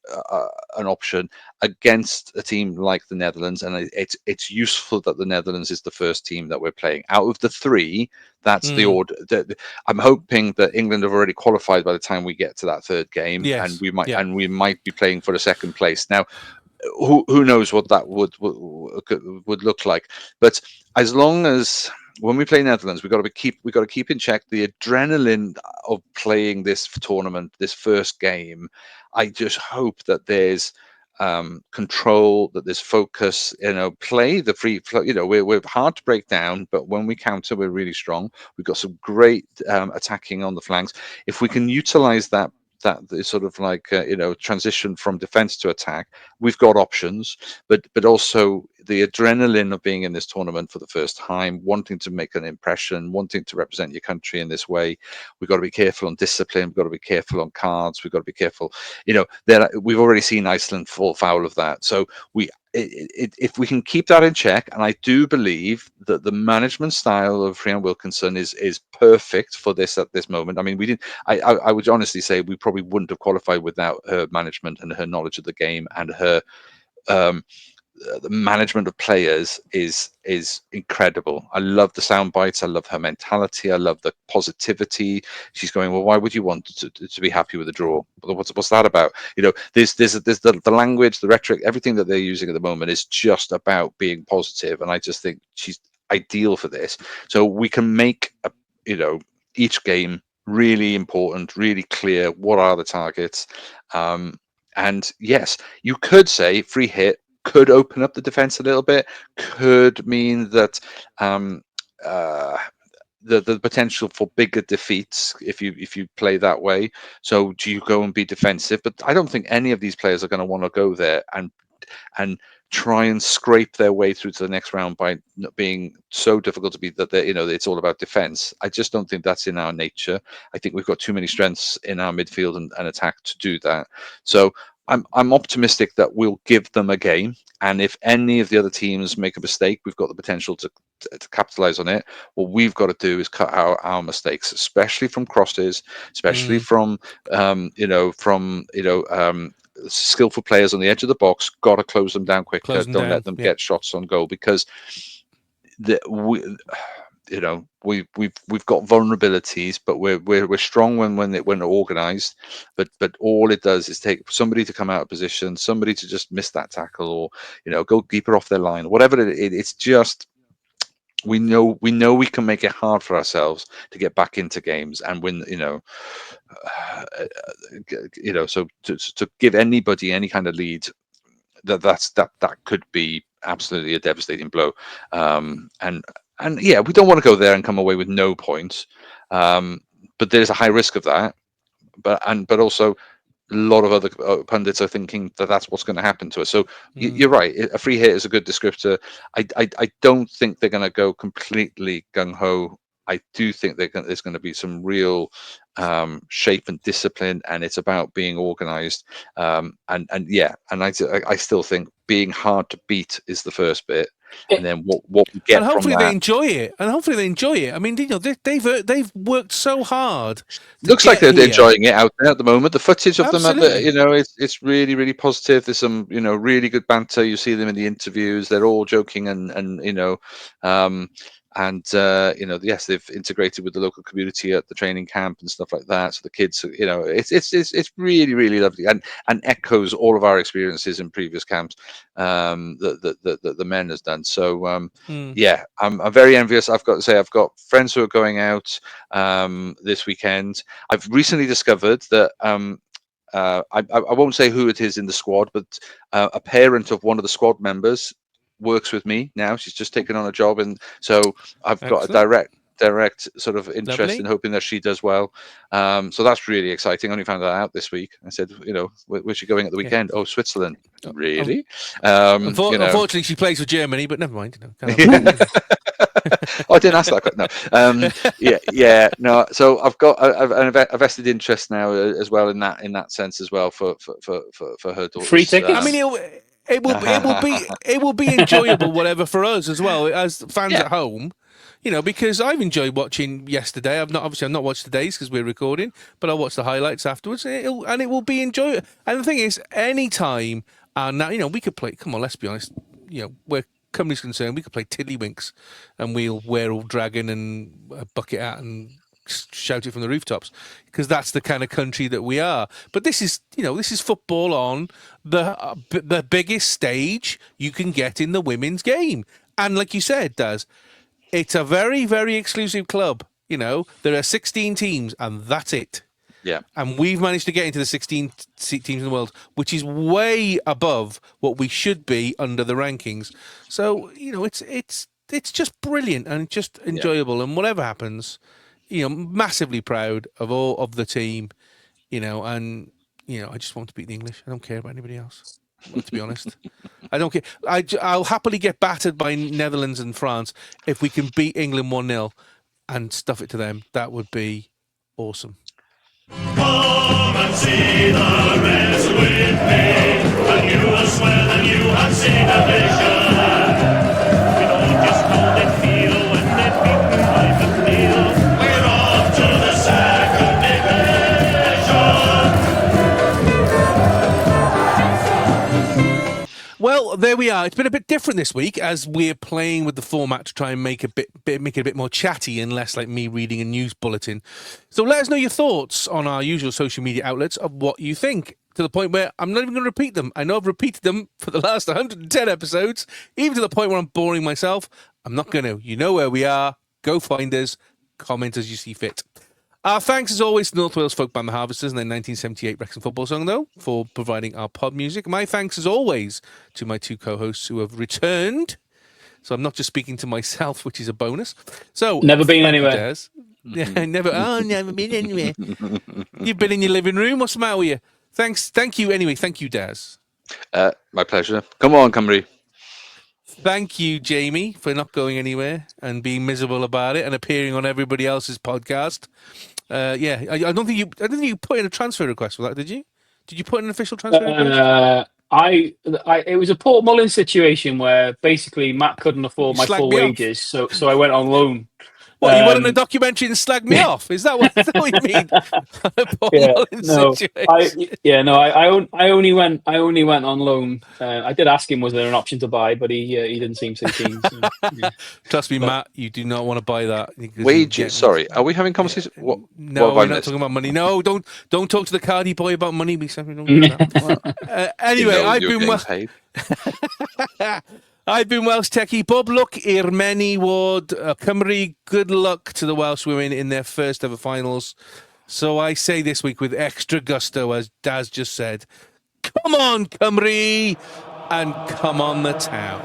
an option against a team like the Netherlands, and it's useful that the Netherlands is the first team that we're playing. Out of the three, that's the order. I'm hoping that England have already qualified by the time we get to that third game, Yes. and we might Yeah. and we might be playing for a second place. Now, who knows what that would look like? But as long as when we play Netherlands, we got to keep in check the adrenaline of playing this tournament, this first game. I just hope that there's control, that there's focus. Play the free flow. We're hard to break down, but when we counter, we're really strong. We've got some great attacking on the flanks. If we can utilize that sort of like transition from defense to attack, we've got options. But also the adrenaline of being in this tournament for the first time, wanting to make an impression, wanting to represent your country in this way. We've got to be careful on discipline. We've got to be careful on cards. We've got to be careful. We've already seen Iceland fall foul of that. So if we can keep that in check, and I do believe that the management style of Rhian Wilkinson is perfect for this at this moment. I mean, I would honestly say we probably wouldn't have qualified without her management and her knowledge of the game, and her the management of players is incredible. I love the sound bites. I love her mentality. I love the positivity. She's going, well, why would you want to be happy with a draw? What's that about? There's the language, the rhetoric, everything that they're using at the moment is just about being positive, and I just think she's ideal for this. So we can make each game really important, really clear. What are the targets? And yes, you could say free hit could open up the defense a little bit, could mean that the potential for bigger defeats if you play that way. So do you go and be defensive? But I don't think any of these players are going to want to go there and try and scrape their way through to the next round by being so difficult to beat that it's all about defense. I just don't think that's in our nature. I think we've got too many strengths in our midfield and attack to do that. So I'm optimistic that we'll give them a game, and if any of the other teams make a mistake, we've got the potential to capitalize on it. What we've got to do is cut out our mistakes, especially from crosses, especially from skillful players on the edge of the box. Got to close them down quicker. Don't let them get shots on goal, because we've got vulnerabilities, but we're strong when organized. But all it does is take somebody to come out of position, somebody to just miss that tackle, or go deeper off their line, whatever it's just. We know we can make it hard for ourselves to get back into games and win. So to give anybody any kind of lead, that could be absolutely a devastating blow. And yeah, we don't want to go there and come away with no points. But there's a high risk of that. But also, a lot of other pundits are thinking that that's what's going to happen to us. So you're right. A free hit is a good descriptor. I don't think they're going to go completely gung ho. I do think there's going to be some real shape and discipline, and it's about being organized. And I still think being hard to beat is the first bit, and then what we get and hopefully from that. they enjoy it. I mean, they've worked so hard. Looks like they're enjoying it out there at the moment. The footage of them, it's really, really positive. There's some, really good banter. You see them in the interviews. They're all joking yes, they've integrated with the local community at the training camp and stuff like that. So the kids, it's really, really lovely, and echoes all of our experiences in previous camps that the men has done. So yeah, I'm very envious. I've got to say, I've got friends who are going out this weekend. I've recently discovered that I won't say who it is in the squad, but a parent of one of the squad members works with me now. She's just taken on a job, and so I've got a direct sort of interest in hoping that she does well. So that's really exciting. I only found that out this week. I said, where's she going at the weekend? Oh, Switzerland. Really? Unfortunately, she plays for Germany, but never mind. Oh, I didn't ask that. No. No. So I've got a vested interest now as well in that sense as well for her daughter. Free tickets. I mean, it will be enjoyable, whatever, for us as well as fans at home. because I've enjoyed watching yesterday. I've not watched today's because we're recording, but I'll watch the highlights afterwards, and it will be enjoyable. And the thing is, any time, and now we could play. Come on, let's be honest. Where Cymru's concerned, we could play Tiddlywinks, and we'll wear all dragon and a bucket hat and shout it from the rooftops, because that's the kind of country that we are. But this is football on the biggest stage you can get in the women's game, and like you said, Daz, it's a very, very exclusive club. There are 16 teams, and that's it. Yeah. And we've managed to get into the 16 teams in the world, which is way above what we should be under the rankings. So, it's just brilliant and just enjoyable. And whatever happens, massively proud of all of the team, and, I just want to beat the English. I don't care about anybody else, to be honest. I don't care. I'll happily get battered by Netherlands and France if we can beat England 1-0 and stuff it to them. That would be awesome. Come and see the Reds with me, and you will swear that you have seen a vision. We don't just know they feel when they beat life and feel. We're off to the second division. Well, there we are. It's been a bit different this week as we're playing with the format to try and make it a bit more chatty and less like me reading a news bulletin. So let us know your thoughts on our usual social media outlets of what you think, to the point where I'm not even going to repeat them. I know I've repeated them for the last 110 episodes, even to the point where I'm boring myself. I'm not going to. You know where we are. Go find us. Comment as you see fit. Our thanks, as always, to North Wales folk band The Harvesters and their 1978 Wrexham football song, though, for providing our pod music. My thanks, as always, to my two co-hosts who have returned. So I'm not just speaking to myself, which is a bonus. So Never been anywhere. Yeah, never been anywhere. You've been in your living room. What's the matter with you? Thank you. Anyway, thank you, Daz. My pleasure. Come on, Cymru. Thank you, Jamie, for not going anywhere and being miserable about it and appearing on everybody else's podcast. I don't think you put in a transfer request for that, did you? Did you put in an official transfer request? It was a Port Mullin situation where basically Matt couldn't afford my full wages, so I went on loan. What, you went on a documentary and slagged me off? Is that what you mean? I only went on loan. I did ask him, was there an option to buy, but he didn't seem so keen. So, yeah. Trust me, Matt, you do not want to buy that. Wages? Sorry, are we having conversation? No, we're not talking about money. No, don't talk to the Cardi boy about money. We certainly don't do that. Anyway, I've been paid. I've been Welshtechie. Bob luck i'r Menny Ward. Cymru, good luck to the Welsh women in their first ever finals. So I say this week with extra gusto, as Daz just said, come on, Cymru, and come on the town.